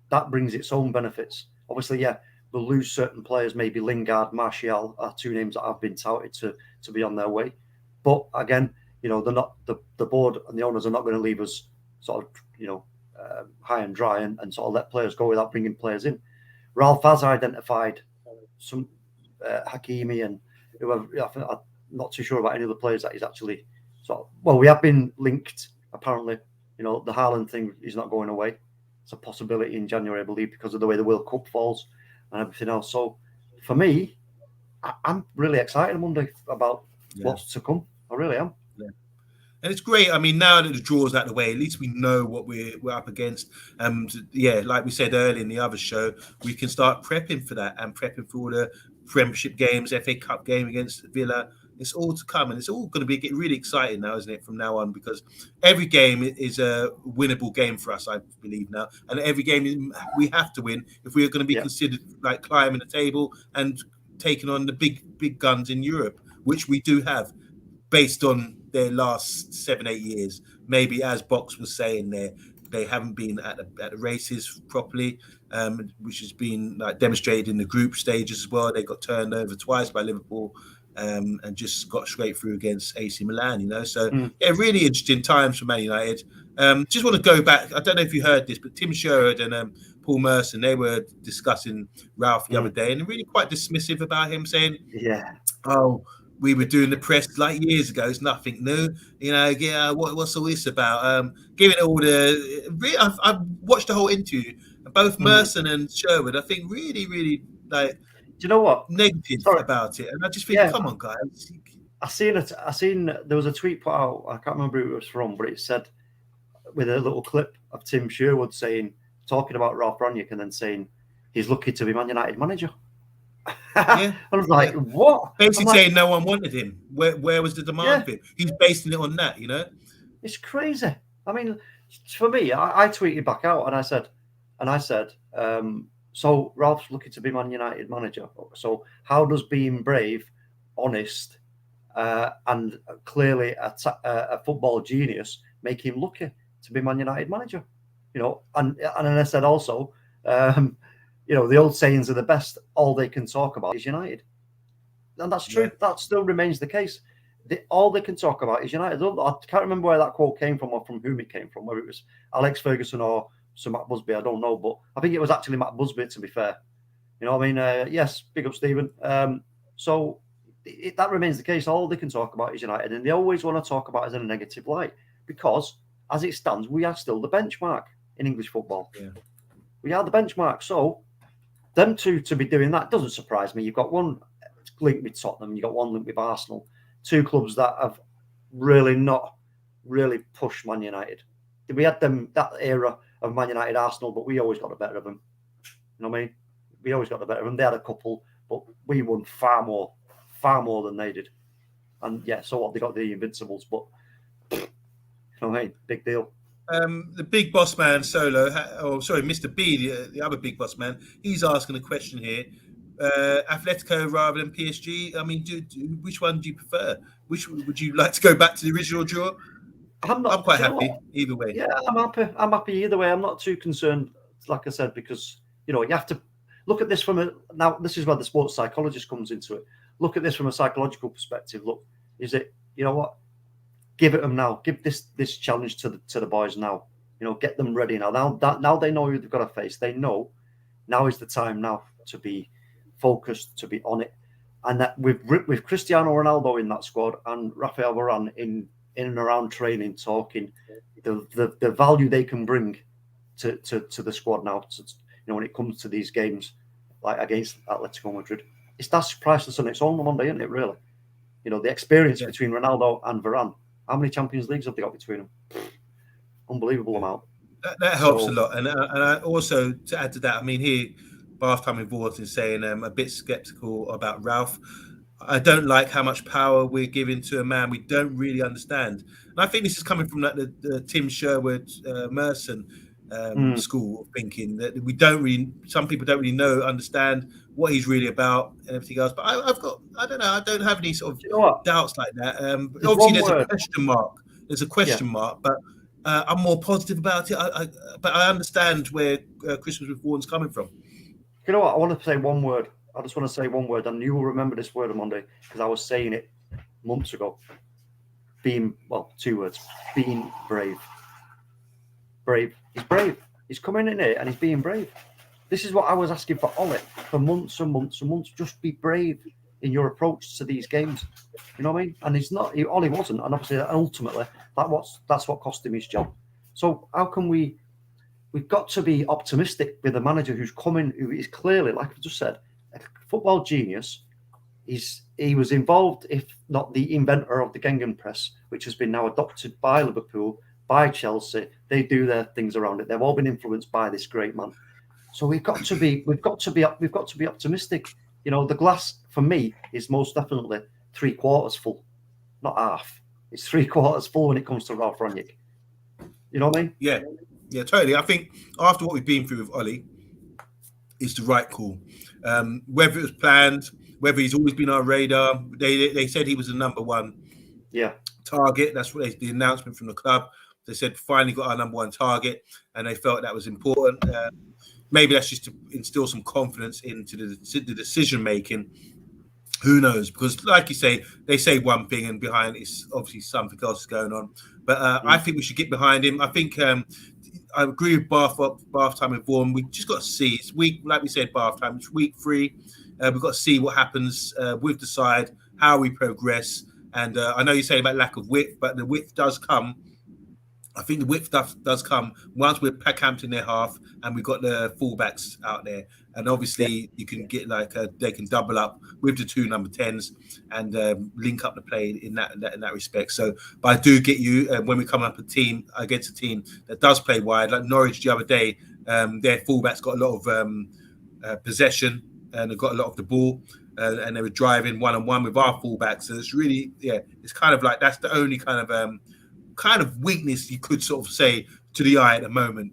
that brings its own benefits. Obviously, we'll lose certain players, maybe Lingard, Martial are 2 names that have been touted to be on their way. But again, they're not, the board and the owners are not going to leave us sort of, high and dry and sort of let players go without bringing players in. Ralph has identified some Hakimi and whoever. I'm not too sure about any of the players that he's actually we have been linked apparently. The Haaland thing is not going away. It's a possibility in January, I believe, because of the way the World Cup falls and everything else. So, for me, I'm really excited on Monday about what's to come. I really am.
Yeah. And it's great. I mean, now that the draw's out of the way, at least we know what we're up against. Like we said earlier in the other show, we can start prepping for that and prepping for all the Premiership games, FA Cup game against Villa, It's all to come, and it's all going to be really exciting now, isn't it? From now on, because every game is a winnable game for us, I believe now, and every game we have to win if we are going to be considered like climbing the table and taking on the big guns in Europe, which we do have, based on their last 7-8 years. Maybe, as Box was saying, they haven't been at the races properly, which has been like demonstrated in the group stages as well. They got turned over twice by Liverpool, and just got straight through against AC Milan. You know, so yeah, really interesting times for Man United. Just want to go back. I don't know if you heard this, but Tim Sherwood and Paul Merson, they were discussing Ralph the other day, and really quite dismissive about him, saying, "Oh, we were doing the press like years ago. It's nothing new. You know, yeah, what's all this about?" Giving it all the... I've watched the whole interview, and both Merson and Sherwood, I think, really, like...
Do you know what?
Negative about it. And I just think, come on, guys.
I seen there was a tweet put out, I can't remember who it was from, but it said, with a little clip of Tim Sherwood talking about Ralph Rangnick, and then saying he's lucky to be Man United manager. I was like, what?
Basically saying no one wanted him. Where was the demand for him? He's basing it on that, you know?
It's crazy. I mean, for me, I tweeted back out and I said, so Ralph's looking to be Man United manager. So how does being brave, honest, and clearly a football genius make him lucky to be Man United manager? You know, and then I said also, you know, the old sayings are the best. All they can talk about is United. And that's true. That still remains the case. All they can talk about is United. I can't remember where that quote came from or from whom it came from, whether it was Alex Ferguson or Sir Matt Busby. I don't know. But I think it was actually Matt Busby, to be fair. You know what I mean? Yes, big up, Stephen. So that remains the case. All they can talk about is United. And they always want to talk about us in a negative light. Because, as it stands, we are still the benchmark in English football. Yeah. We are the benchmark. So, them two to be doing that doesn't surprise me. You've got one link with Tottenham, you've got one link with Arsenal, two clubs that have not really pushed Man United. We had that era of Man United, Arsenal, but we always got the better of them. You know what I mean? We always got the better of them. They had a couple, but we won far more than they did. And yeah, so what? They got the Invincibles, but you know what I mean? Big deal.
The big boss man Mr. B, the other big boss man, he's asking a question here. Atletico rather than PSG. I mean, which one do you prefer? Which would you like to go back to the original draw? I'm quite happy either way.
Yeah, I'm happy either way. I'm not too concerned, like I said, because you know you have to look at this now. This is where the sports psychologist comes into it. Look at this from a psychological perspective. Look, is it, you know what? Give it them now. Give this challenge to the boys now. You know, get them ready now. Now they know who they've got to face. They know now is the time now to be focused, to be on it. And that with Cristiano Ronaldo in that squad and Rafael Varane in and around training, talking the value they can bring to the squad now. You know, when it comes to these games like against Atletico Madrid, that's priceless on its own, Monday, isn't it? Really, you know, the experience between Ronaldo and Varane. How many Champions Leagues have they got between them? Unbelievable amount.
That helps a lot. And I also, to add to that, I mean, here, Bath Time Involved is saying I'm a bit sceptical about Ralph. I don't like how much power we're giving to a man we don't really understand. And I think this is coming from like the Tim Sherwood, Merson school of thinking, that some people don't really understand what he's really about and everything else. But I don't have any sort of doubts like that. Obviously, there's a question mark. There's a question mark, but I'm more positive about it. But I understand where Christmas with Vaughan's coming from.
You know what? I want to say one word. I just want to say one word, and you will remember this word on Monday because I was saying it months ago. Two words. Being brave. Brave. He's brave. He's coming in here and he's being brave. This is what I was asking for Ollie for months and months and months. Just be brave in your approach to these games. You know what I mean? And Ollie wasn't. And obviously, ultimately, that's what cost him his job. So how can we've got to be optimistic with a manager who's coming, who is clearly, like I just said, a football genius. He was involved, if not the inventor of the Gegenpress, which has been now adopted by Liverpool, by Chelsea. They do their things around it. They've all been influenced by this great man. So we've got to be optimistic. You know, the glass for me is most definitely 3/4 full, not half. It's 3/4 full when it comes to Ralph Rangnick. You know what I mean?
Yeah, totally. I think after what we've been through with Ollie, it's the right call. Whether it was planned, whether he's always been on our radar, they said he was the number one target. That's what the announcement from the club. They said finally got our number one target, and they felt that was important. Maybe that's just to instill some confidence into the decision making. Who knows? Because, like you say, they say one thing, and behind it's obviously something else is going on. But I think we should get behind him. I think I agree with bath time and Vaughan. We just got to see. It's week, like we said, bath time. It's week 3. We've got to see what happens with the side, how we progress. And I know you say about lack of width, but the width does come. I think the width does come once we're camped in their half and we've got the fullbacks out there. And obviously you can get they can double up with the 2 number 10s and link up the play in that respect. So, but I do get you when we come up against a team that does play wide, like Norwich the other day. Their fullbacks got a lot of possession and they've got a lot of the ball. And they were driving one-on-one with our fullbacks. So it's really, it's kind of like that's the only kind of weakness you could sort of say to the eye at the moment.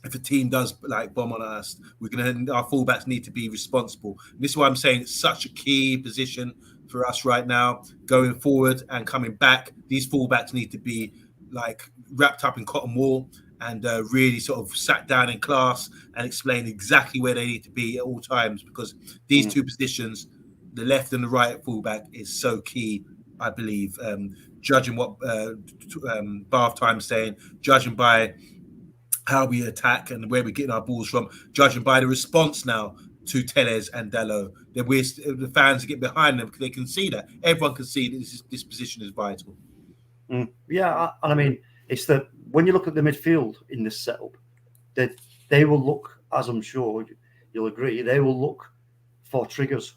If a team does like bomb on us, our fullbacks need to be responsible. And this is why I'm saying it's such a key position for us right now, going forward and coming back. These fullbacks need to be like wrapped up in cotton wool and really sort of sat down in class and explain exactly where they need to be at all times, because these 2 positions, the left and the right fullback, is so key, I believe. Judging what Bath Time's saying, judging by how we attack and where we're getting our balls from, judging by the response now to Tellez and Dalot, that the fans get behind them because they can see that. Everyone can see that this position is vital.
Yeah, and I mean, it's that when you look at the midfield in this setup, that they will look, as I'm sure you'll agree, they will look for triggers.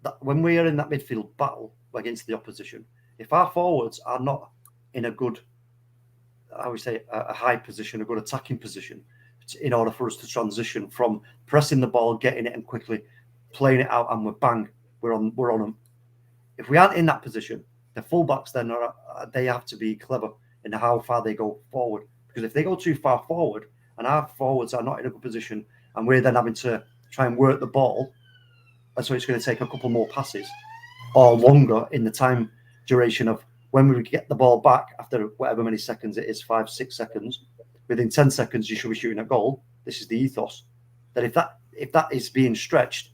That when we are in that midfield battle against the opposition, if our forwards are not in a good, I would say, a high position, a good attacking position, in order for us to transition from pressing the ball, getting it, and quickly playing it out, and we're on them. If we aren't in that position, the fullbacks then they have to be clever in how far they go forward. Because if they go too far forward and our forwards are not in a good position, and we're then having to try and work the ball, and so it's going to take a couple more passes or longer in the time duration of when we get the ball back after whatever many seconds it is, 5-6 seconds, within 10 seconds you should be shooting a goal. This is the ethos. That if that is being stretched,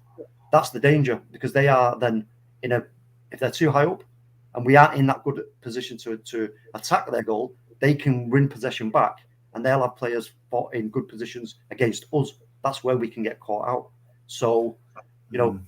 that's the danger, because they are then if they're too high up and we aren't in that good position to attack their goal, they can win possession back and they'll have players in good positions against us. That's where we can get caught out. So, you know,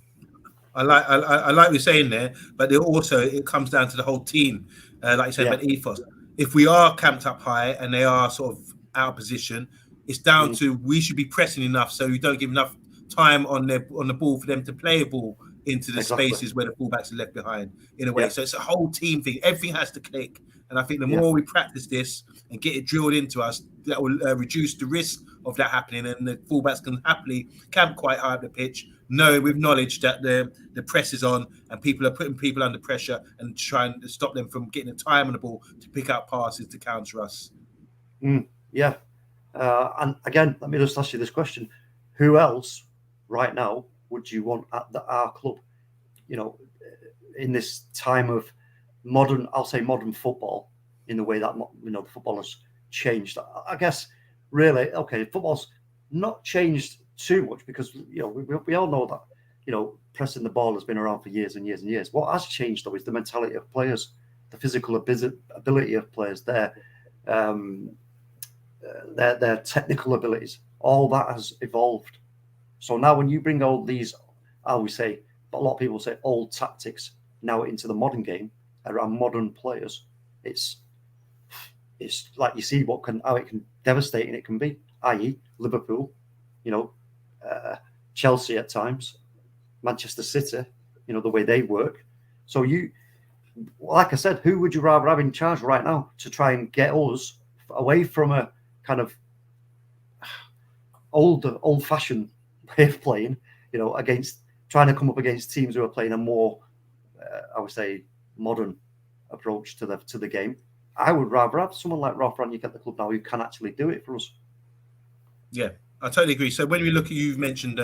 I like what you're saying there, but it comes down to the whole team, like you said, about ethos. If we are camped up high and they are sort of out of position, it's down to we should be pressing enough so we don't give enough time on the ball for them to play a ball into the spaces where the fullbacks are left behind in a way. So it's a whole team thing. Everything has to click. And I think the more we practice this and get it drilled into us, that will reduce the risk of that happening. And the fullbacks can happily camp quite high up the pitch, know with knowledge that the press is on and people are putting people under pressure and trying to stop them from getting the time on the ball to pick out passes to counter us.
And again, let me just ask you this question. Who else right now would you want at our club? You know, in this time of modern football, in the way that the football has changed. I guess really, football's not changed too much because we all know that pressing the ball has been around for years and years and years. What has changed though is the mentality of players, the physical ability of players, their technical abilities. All that has evolved. So now when you bring all these, I would say, but a lot of people say old tactics now into the modern game around modern players, it's like you see how devastating it can be, i.e. Liverpool, Chelsea at times, Manchester City, the way they work. So like I said, who would you rather have in charge right now to try and get us away from a kind of old-fashioned way of playing, against trying to come up against teams who are playing a more I would say, modern approach to the game. I would rather have someone like Ralph Rangnick at the club now who can actually do it for us.
Yeah, I totally agree. So when we look at, you've mentioned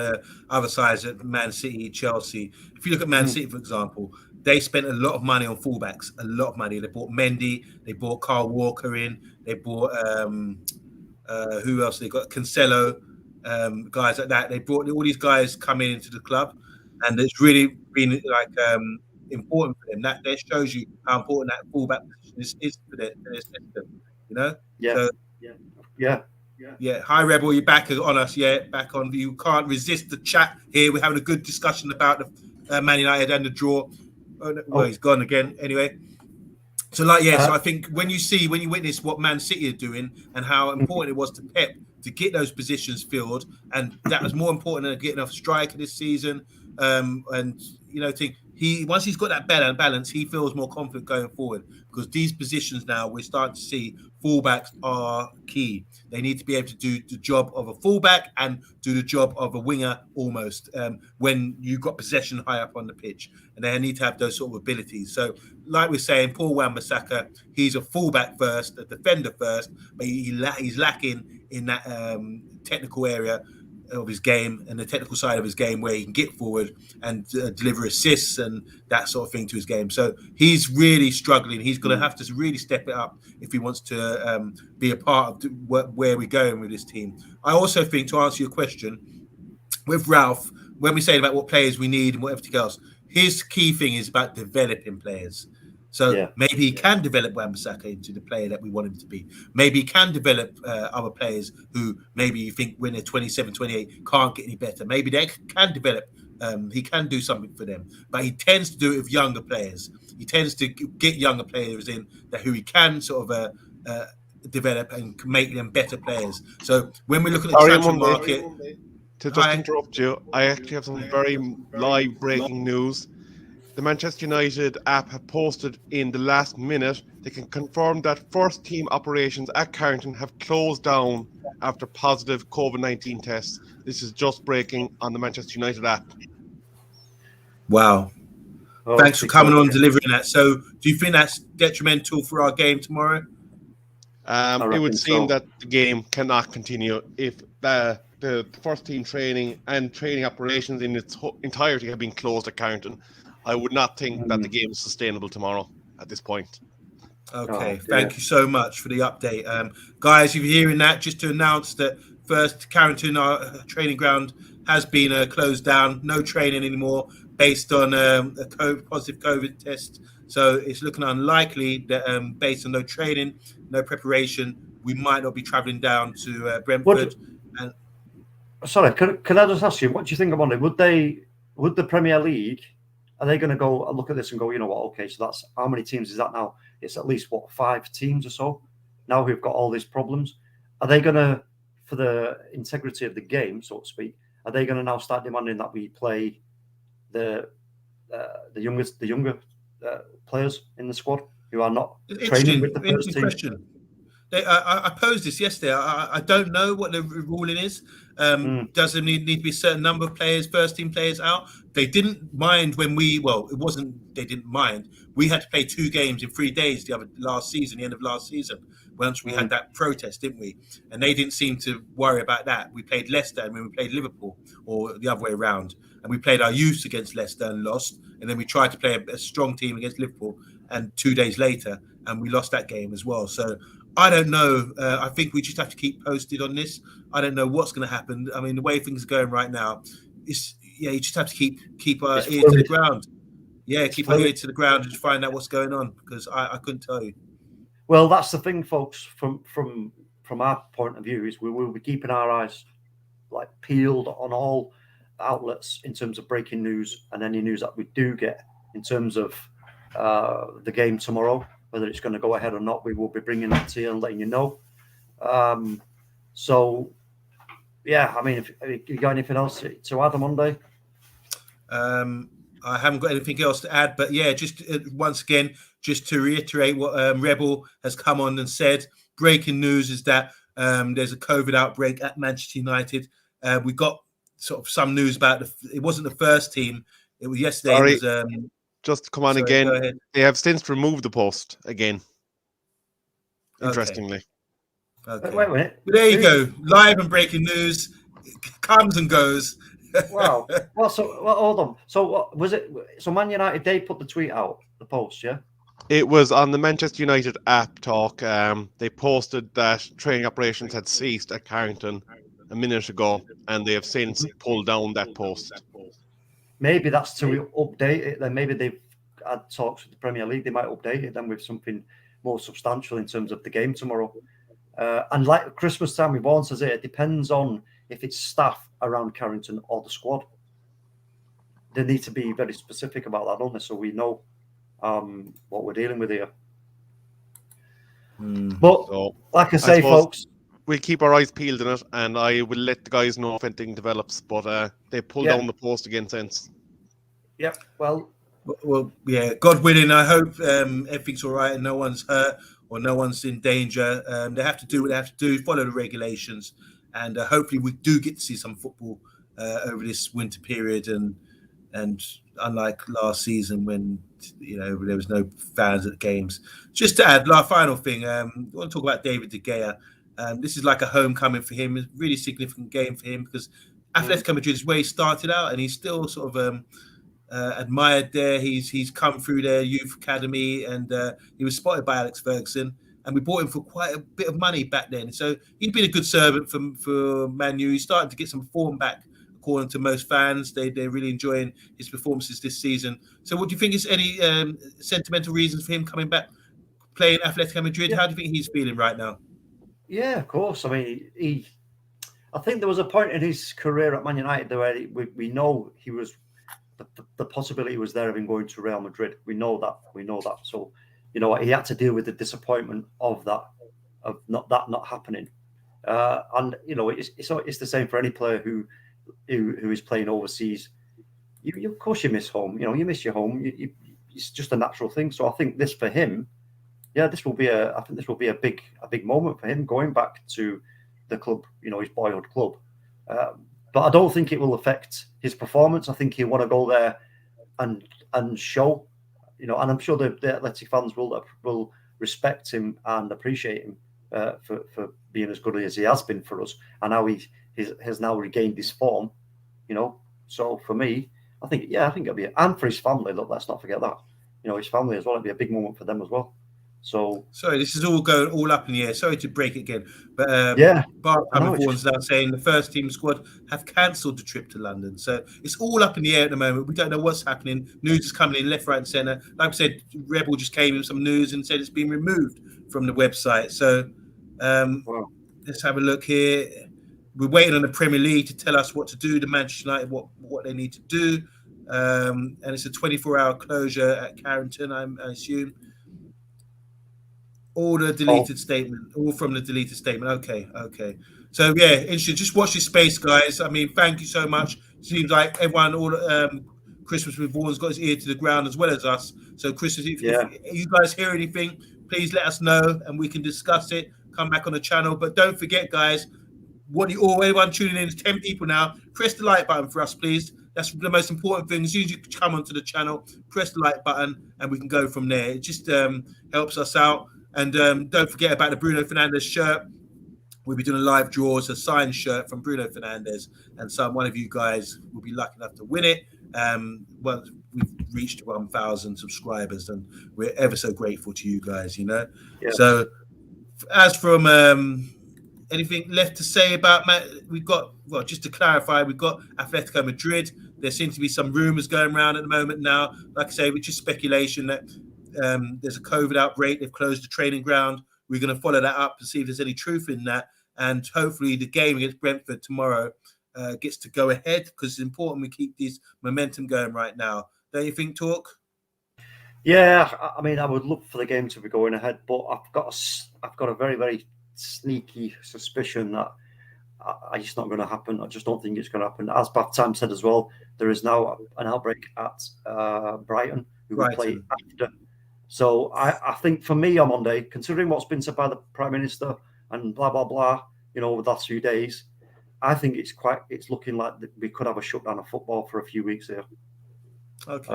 other sides at Man City, Chelsea. If you look at Man City, for example, they spent a lot of money on fullbacks, a lot of money. They bought Mendy, they bought Kyle Walker in, they bought who else? They got Cancelo, guys like that. They brought all these guys coming into the club, and it's really been like important for them. That shows you how important that fullback position is for their system. You know?
Yeah.
So, yeah. Hi, Rebel. You're back on us. Yeah, back on. You can't resist the chat here. We're having a good discussion about the Man United and the draw. Well, he's gone again. Anyway. So, so I think when you witness what Man City are doing and how important it was to Pep to get those positions filled, and that was more important than getting a striker this season. And once he's got that balance, he feels more confident going forward, because these positions now we're starting to see fullbacks are key. They need to be able to do the job of a fullback and do the job of a winger almost when you've got possession high up on the pitch, and they need to have those sort of abilities. So, like we're saying, Paul Wan-Bissaka, he's a fullback first, a defender first, but he's lacking in that technical area of his game and the technical side of his game where he can get forward and deliver assists and that sort of thing to his game. So he's really struggling. He's going to have to really step it up if he wants to be a part of where we're going with this team. I also think, to answer your question, with Ralph, when we say about what players we need and what everything else, his key thing is about developing players. So maybe he can develop Wan-Bissaka into the player that we want him to be. Maybe he can develop other players who maybe you think when they're 27, 28 can't get any better. Maybe they can develop. He can do something for them. But he tends to do it with younger players. He tends to get younger players in that who he can sort of develop and make them better players. So when we look at the transfer market...
To just interrupt you, I actually have some very live breaking news. The Manchester United app have posted in the last minute, they can confirm that first team operations at Carrington have closed down after positive COVID-19 tests. This is just breaking on the Manchester United app.
Wow. Thanks for coming on and delivering that. So do you think that's detrimental for our game tomorrow?
It would seem that the game cannot continue if the first team training and training operations in its entirety have been closed at Carrington. I would not think that the game is sustainable tomorrow at this point.
Okay, thank you so much for the update. Guys, if you're hearing that, just to announce that first Carrington, our training ground, has been closed down. No training anymore based on a positive COVID test. So it's looking unlikely that based on no training, no preparation, we might not be travelling down to Brentford.
Sorry, can I just ask you, what do you think about it? Would the Premier League... Are they going to go look at this and go, you know what? Okay, so that's how many teams is that now? It's at least 5 teams or so. Now we've got all these problems. Are they going to, for the integrity of the game, so to speak, are they going to now start demanding that we play the younger players in the squad who are not training with the first team?
Question. I posed this yesterday. I don't know what the ruling is. Does there need to be a certain number of players, first team players out? They didn't mind when they didn't mind. We had to play 2 games in 3 days the end of last season, once we had that protest, didn't we? And they didn't seem to worry about that. We played Leicester and then we played Liverpool, or the other way around. And we played our youths against Leicester and lost. And then we tried to play a strong team against Liverpool, and 2 days later, and we lost that game as well. So I don't know. I think we just have to keep posted on this. I don't know what's going to happen. I mean, the way things are going right now, you just have to keep our ear to the ground. Yeah, keep our ear to the ground and just find out what's going on, because I couldn't tell you.
Well, that's the thing, folks. From our point of view, is we will be keeping our eyes peeled on all outlets in terms of breaking news and any news that we do get in terms of the game tomorrow. Whether it's going to go ahead or not, we will be bringing that to you and letting you know. So, yeah, I mean, if you got anything else to add on Monday?
I haven't got anything else to add, but yeah, just once again, just to reiterate what Rebel has come on and said, breaking news is that there's a COVID outbreak at Manchester United. We got sort of some news about it wasn't the first team. It was yesterday.
Sorry.
It was,
Just to come on
Sorry,
again.
go ahead.
They have since removed the post again.
Okay.
Interestingly.
Okay.
Wait a minute.
But there you go. Live and breaking news. Comes and goes.
Wow. Well, hold on. So what was it? So Man United, they put the tweet out, the post, yeah?
It was on the Manchester United app talk. They posted that training operations had ceased at Carrington a minute ago, and they have since pulled down that post.
Maybe that's to update it. Then maybe they've had talks with the Premier League. They might update it then with something more substantial in terms of the game tomorrow. And like Christmas time, Vaughan says it depends on if it's staff around Carrington or the squad. They need to be very specific about that, don't they? So we know what we're dealing with here. But
So,
like I say, folks,
we'll keep our eyes peeled on it, and I will let the guys know if anything develops. But they pulled down the post again since.
Yeah, well,
yeah. God willing, I hope everything's all right and no one's hurt or no one's in danger. They have to do what they have to do, follow the regulations, and hopefully we do get to see some football over this winter period. And unlike last season when there was no fans at the games. Just to add, final thing, I want to talk about David De Gea. This is like a homecoming for him. It's a really significant game for him because Atletico Madrid is where he started out, and he's still sort of admired there. He's come through their youth academy, and he was spotted by Alex Ferguson, and we bought him for quite a bit of money back then. So he'd been a good servant for Man U. He's starting to get some form back, according to most fans. They're really enjoying his performances this season. So what do you think is any sentimental reasons for him coming back, playing Atletico Madrid? Yeah. How do you think he's feeling right now?
Yeah, of course. I mean, I think there was a point in his career at Man United where we know he was the possibility was there of him going to Real Madrid. We know that. So, he had to deal with the disappointment of that, of not happening. And it's the same for any player who is playing overseas. You of course you miss home. You miss your home. It's just a natural thing. So I think this for him, this will be a big moment for him going back to the club, his boyhood club. But I don't think it will affect his performance. I think he'll want to go there and show, and I'm sure the Athletic fans will respect him and appreciate him for being as good as he has been for us, and how he has now regained his form. So for me, I think it'll be, and for his family. Look, let's not forget that. His family as well. It'll be a big moment for them as well. So
sorry, this is all going all up in the air. Sorry to break it again, but Vaughan's now saying the first team squad have cancelled the trip to London. So it's all up in the air at the moment. We don't know what's happening. News is coming in left, right, and centre. Like I said, Rebel just came in with some news and said it's been removed from the website. So let's have a look here. We're waiting on the Premier League to tell us what to do. The Manchester United what they need to do, and it's a 24-hour closure at Carrington, I assume. All the deleted statement, all from the deleted statement. Okay. So yeah, interesting. Just watch this space, guys. I mean, thank you so much. Seems like everyone, Christmas with Vaughan's got his ear to the ground as well as us. So Christmas, if you guys hear anything, please let us know and we can discuss it. Come back on the channel, but don't forget, guys. Everyone tuning in, 10 people now. Press the like button for us, please. That's the most important thing. As soon as you come onto the channel, press the like button, and we can go from there. It just helps us out. And don't forget about the Bruno Fernandes shirt. We'll be doing a live draw, a signed shirt from Bruno Fernandes, and one of you guys will be lucky enough to win it. Well, we've reached 1,000 subscribers, and we're ever so grateful to you guys. Yeah. So, as from anything left to say about we've got, just to clarify, we've got Atletico Madrid. There seems to be some rumours going around at the moment now. Like I say, which is speculation that there's a COVID outbreak. They've closed the training ground. We're going to follow that up and see if there's any truth in that. And hopefully the game against Brentford tomorrow gets to go ahead, because it's important we keep this momentum going right now. Don't you think, Talk?
Yeah, I mean, I would look for the game to be going ahead, but I've got a very, very sneaky suspicion that it's not going to happen. I just don't think it's going to happen. As Bath said as well, there is now an outbreak at Brighton, who will play after. So I think for me on Monday, considering what's been said by the Prime Minister and blah, blah, blah, over the last few days, I think it's looking like we could have a shutdown of football for a few weeks here.
Okay.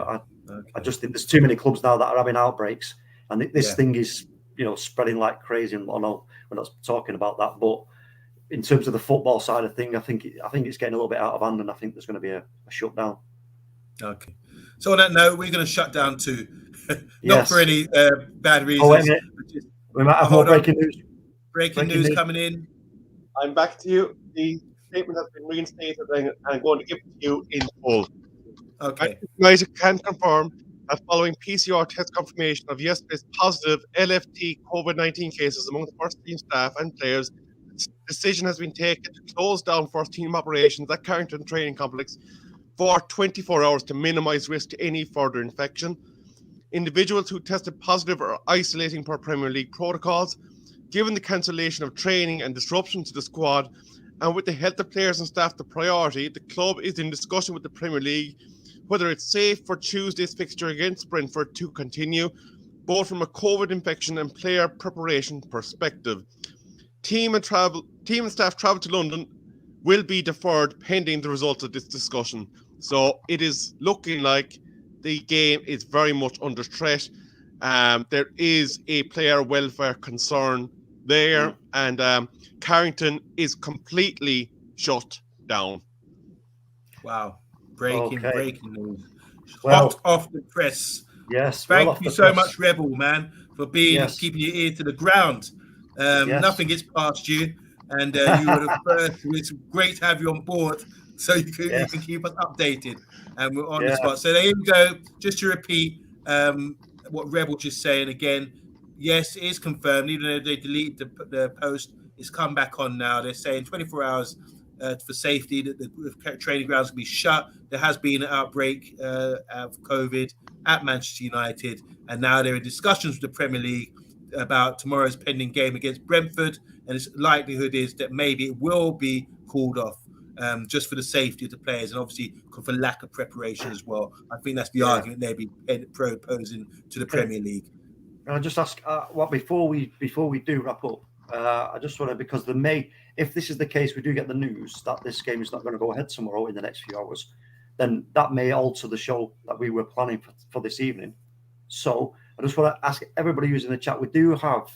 I just think there's too many clubs now that are having outbreaks, and this thing is, spreading like crazy. And I know we're not talking about that, but in terms of the football side of thing, I think it's getting a little bit out of hand, and I think there's going to be a shutdown.
Okay. So on that note, we're going to shut down too. Not
Yes.
for any bad reasons.
Oh, wait a minute. We might have more breaking news.
Breaking news coming in.
I'm back to you. The statement has been reinstated, and I'm going to give it to you in full.
Okay.
United can confirm that following PCR test confirmation of yesterday's positive LFT COVID-19 cases among the first team staff and players, the decision has been taken to close down first team operations at Carrington Training Complex for 24 hours to minimise risk to any further infection. Individuals who tested positive are isolating per Premier League protocols. Given the cancellation of training and disruption to the squad, and with the health of players and staff the priority, the club is in discussion with the Premier League whether it's safe for Tuesday's fixture against Brentford to continue, both from a COVID infection and player preparation perspective. Team and staff travel to London will be deferred pending the results of this discussion. So it is looking like the game is very much under threat. There is a player welfare concern there, and Carrington is completely shut down.
Wow. Breaking news.
Well,
Hot off the press.
Yes.
Thank you so much, Rebel, man, for keeping your ear to the ground. Nothing gets past you, and you were the first. It's great to have you on board, so you can keep us updated, and we're on the spot. So there you go. Just to repeat what Rebel just saying again. Yes, it is confirmed. Even though they deleted the post, it's come back on now. They're saying 24 hours for safety. That the training grounds will be shut. There has been an outbreak of COVID at Manchester United, and now they're in discussions with the Premier League about tomorrow's pending game against Brentford, and its likelihood is that maybe it will be called off just for the safety of the players, and obviously for lack of preparation as well. I think that's the argument they'll be proposing to the Premier League.
Can I just ask, before we do wrap up, I just want to, because if this is the case, we do get the news that this game is not going to go ahead tomorrow in the next few hours, then that may alter the show that we were planning for this evening. So I just want to ask everybody who's in the chat, we do have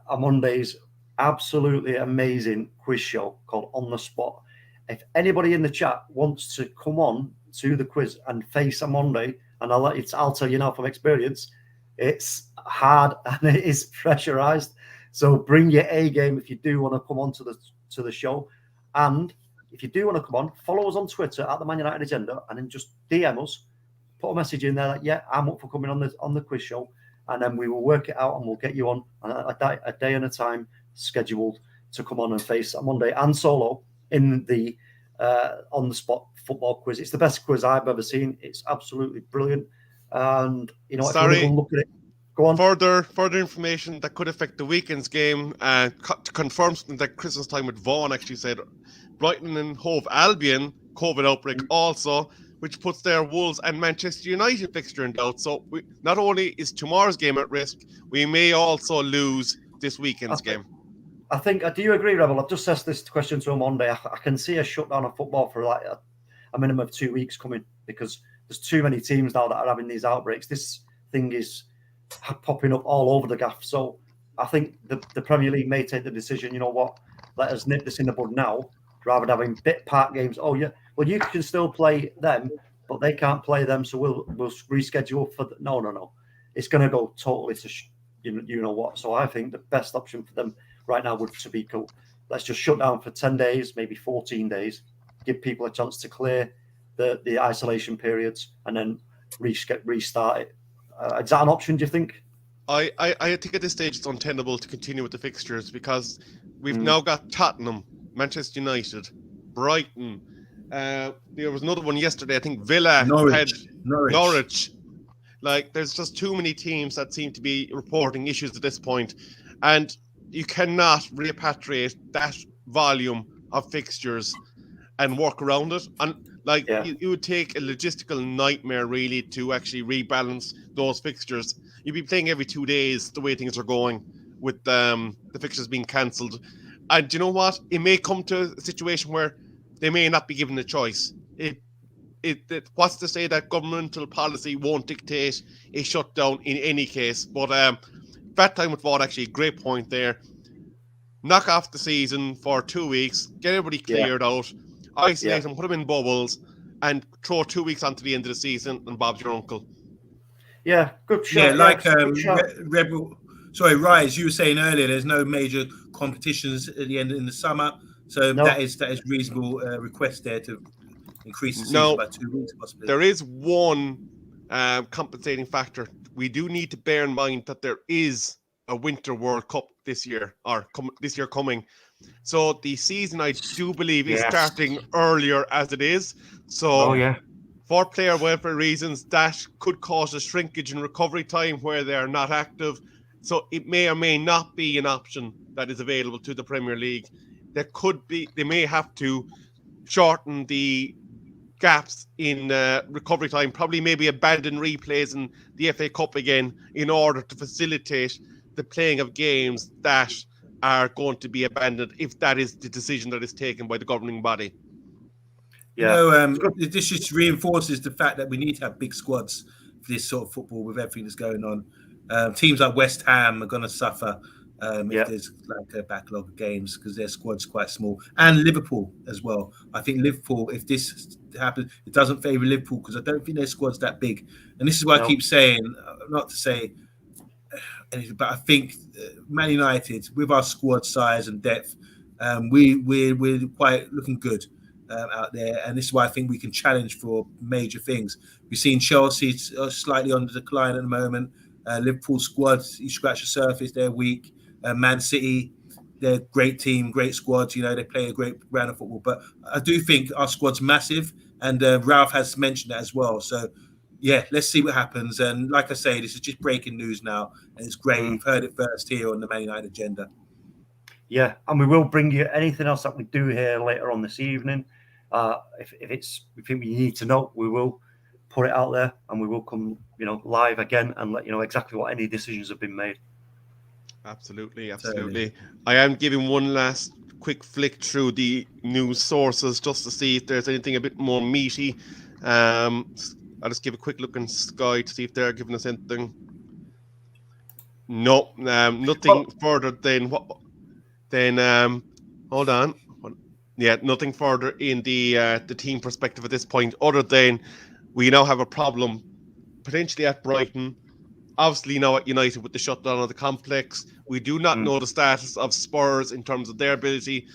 on Monday's absolutely amazing quiz show called On the Spot. If anybody in the chat wants to come on to the quiz and face a Monday, and I'll tell you now from experience, it's hard and it is pressurized. So bring your A game if you do want to come on to the show. And if you do want to come on, follow us on Twitter at the Man United Agenda, and then just DM us, put a message in there that I'm up for coming on the quiz show, and then we will work it out and we'll get you on a day and a time scheduled to come on and face a Monday and solo in the on the spot football quiz. It's the best quiz I've ever seen. It's absolutely brilliant. And if you want to look at it, go on.
Further information that could affect the weekend's game, to confirm something that Christmas time with Vaughan actually said, Brighton and Hove Albion COVID outbreak also, which puts their Wolves and Manchester United fixture in doubt. So not only is tomorrow's game at risk, we may also lose this weekend's game.
I think, do you agree, Rebel? I've just asked this question to him Monday. I can see a shutdown of football for like a minimum of 2 weeks coming, because there's too many teams now that are having these outbreaks. This thing is popping up all over the gaff. So I think the Premier League may take the decision, you know what, let us nip this in the bud now, rather than having bit part games. Oh, yeah, well, you can still play them, but they can't play them, so we'll reschedule for no. It's going to go totally to you know what. So I think the best option for them right now would to be cool. Let's just shut down for 10 days, maybe 14 days, give people a chance to clear the isolation periods, and then restart it. Is that an option, do you think?
I think at this stage it's untenable to continue with the fixtures, because we've now got Tottenham, Manchester United, Brighton. There was another one yesterday, I think Villa, Norwich. Like, there's just too many teams that seem to be reporting issues at this point, and you cannot repatriate that volume of fixtures and work around it. And you would take a logistical nightmare really to actually rebalance those fixtures. You'd be playing every 2 days the way things are going, with the fixtures being cancelled. And you know what? It may come to a situation where they may not be given a choice. It what's to say that governmental policy won't dictate a shutdown in any case? But that time with VOD, actually, great point there. Knock off the season for 2 weeks, get everybody cleared out, isolate them, put them in bubbles, and throw 2 weeks onto the end of the season, and Bob's your uncle.
Yeah, good shot.
Yeah, like
good shot.
Rise, you were saying earlier, there's no major competitions at the end in the summer, so that is reasonable request there to increase the season by 2 weeks possibly.
There is one compensating factor. We do need to bear in mind that there is a Winter World Cup this year, or this year coming. So the season, I do believe, is starting earlier as it is. So for player welfare reasons, that could cause a shrinkage in recovery time where they are not active. So it may or may not be an option that is available to the Premier League. They may have to shorten the gaps in recovery time, probably maybe abandon replays in the FA Cup again in order to facilitate the playing of games that are going to be abandoned if that is the decision that is taken by the governing body.
Yeah, this just reinforces the fact that we need to have big squads for this sort of football with everything that's going on. Teams like West Ham are going to suffer if there's like a backlog of games because their squad's quite small, and Liverpool as well. I think Liverpool, if this happens, it doesn't favour Liverpool because I don't think their squad's that big. And this is why I keep saying, not to say anything, but I think Man United, with our squad size and depth, we're quite looking good out there, and this is why I think we can challenge for major things. We've seen Chelsea slightly on the decline at the moment. Liverpool squad, you scratch the surface, they're weak. Man City, they're a great team, great squad. You know, they play a great round of football. But I do think our squad's massive, and Ralph has mentioned that as well. So, yeah, let's see what happens. And like I say, this is just breaking news now, and it's great. You've heard it first here on the Man United Agenda.
Yeah, and we will bring you anything else that we do here later on this evening. If we think we need to know, we will put it out there, and we will come, live again and let you know exactly what any decisions have been made.
Absolutely. I am giving one last quick flick through the news sources just to see if there's anything a bit more meaty. I'll just give a quick look in Sky to see if they're giving us anything. No, nothing further than what. Then hold on. Yeah, nothing further in the team perspective at this point, other than we now have a problem potentially at Brighton. Obviously now at United with the shutdown of the complex. We do not know the status of Spurs in terms of their ability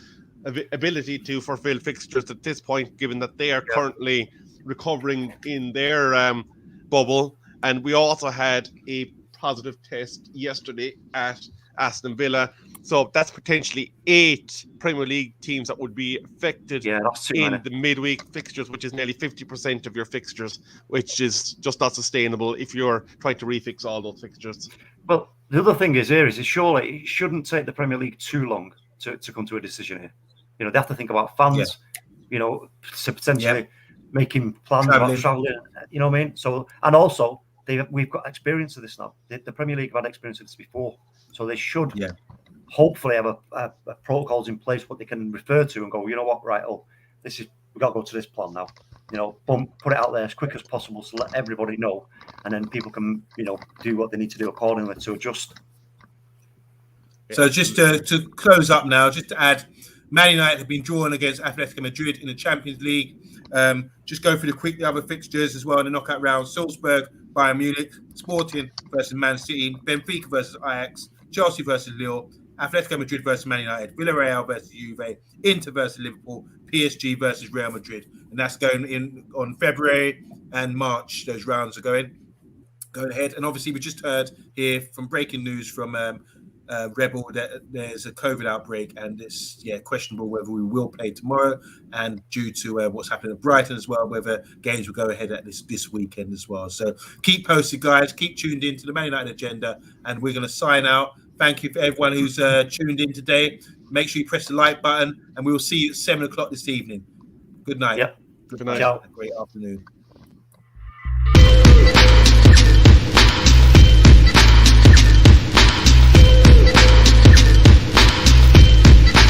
to fulfill fixtures at this point, given that they are currently recovering in their bubble. And we also had a positive test yesterday at Aston Villa. So that's potentially 8 Premier League teams that would be affected in the midweek fixtures, which is nearly 50% of your fixtures, which is just not sustainable if you're trying to refix all those fixtures.
Well, the other thing is surely it shouldn't take the Premier League too long to come to a decision here. They have to think about fans, so potentially making plans about travelling, you know what I mean? So, and also we've got experience of this now. The Premier League have had experience of this before, so they should hopefully have a protocols in place what they can refer to and go, you know what, right? Oh, we've got to go to this plan now. Put it out there as quick as possible to let everybody know, and then people can, do what they need to do accordingly to adjust.
So just to close up now, just to add, Man United have been drawn against Atletico Madrid in the Champions League. Just go through the other fixtures as well in the knockout round. Salzburg, Bayern Munich, Sporting versus Man City, Benfica versus Ajax, Chelsea versus Lille, Atletico Madrid versus Man United, Villarreal versus Juve, Inter versus Liverpool, PSG versus Real Madrid. And that's going in on February and March. Those rounds are going ahead. And obviously, we just heard here from breaking news from Rebel that there's a COVID outbreak, and it's questionable whether we will play tomorrow, and due to what's happening at Brighton as well, whether games will go ahead at this weekend as well. So keep posted, guys. Keep tuned in to the Man United Agenda, and we're going to sign out. Thank you for everyone who's tuned in today. Make sure you press the like button, and we will see you at 7 o'clock this evening. Good night.
Yep.
Good night.
Ciao.
Have a great afternoon.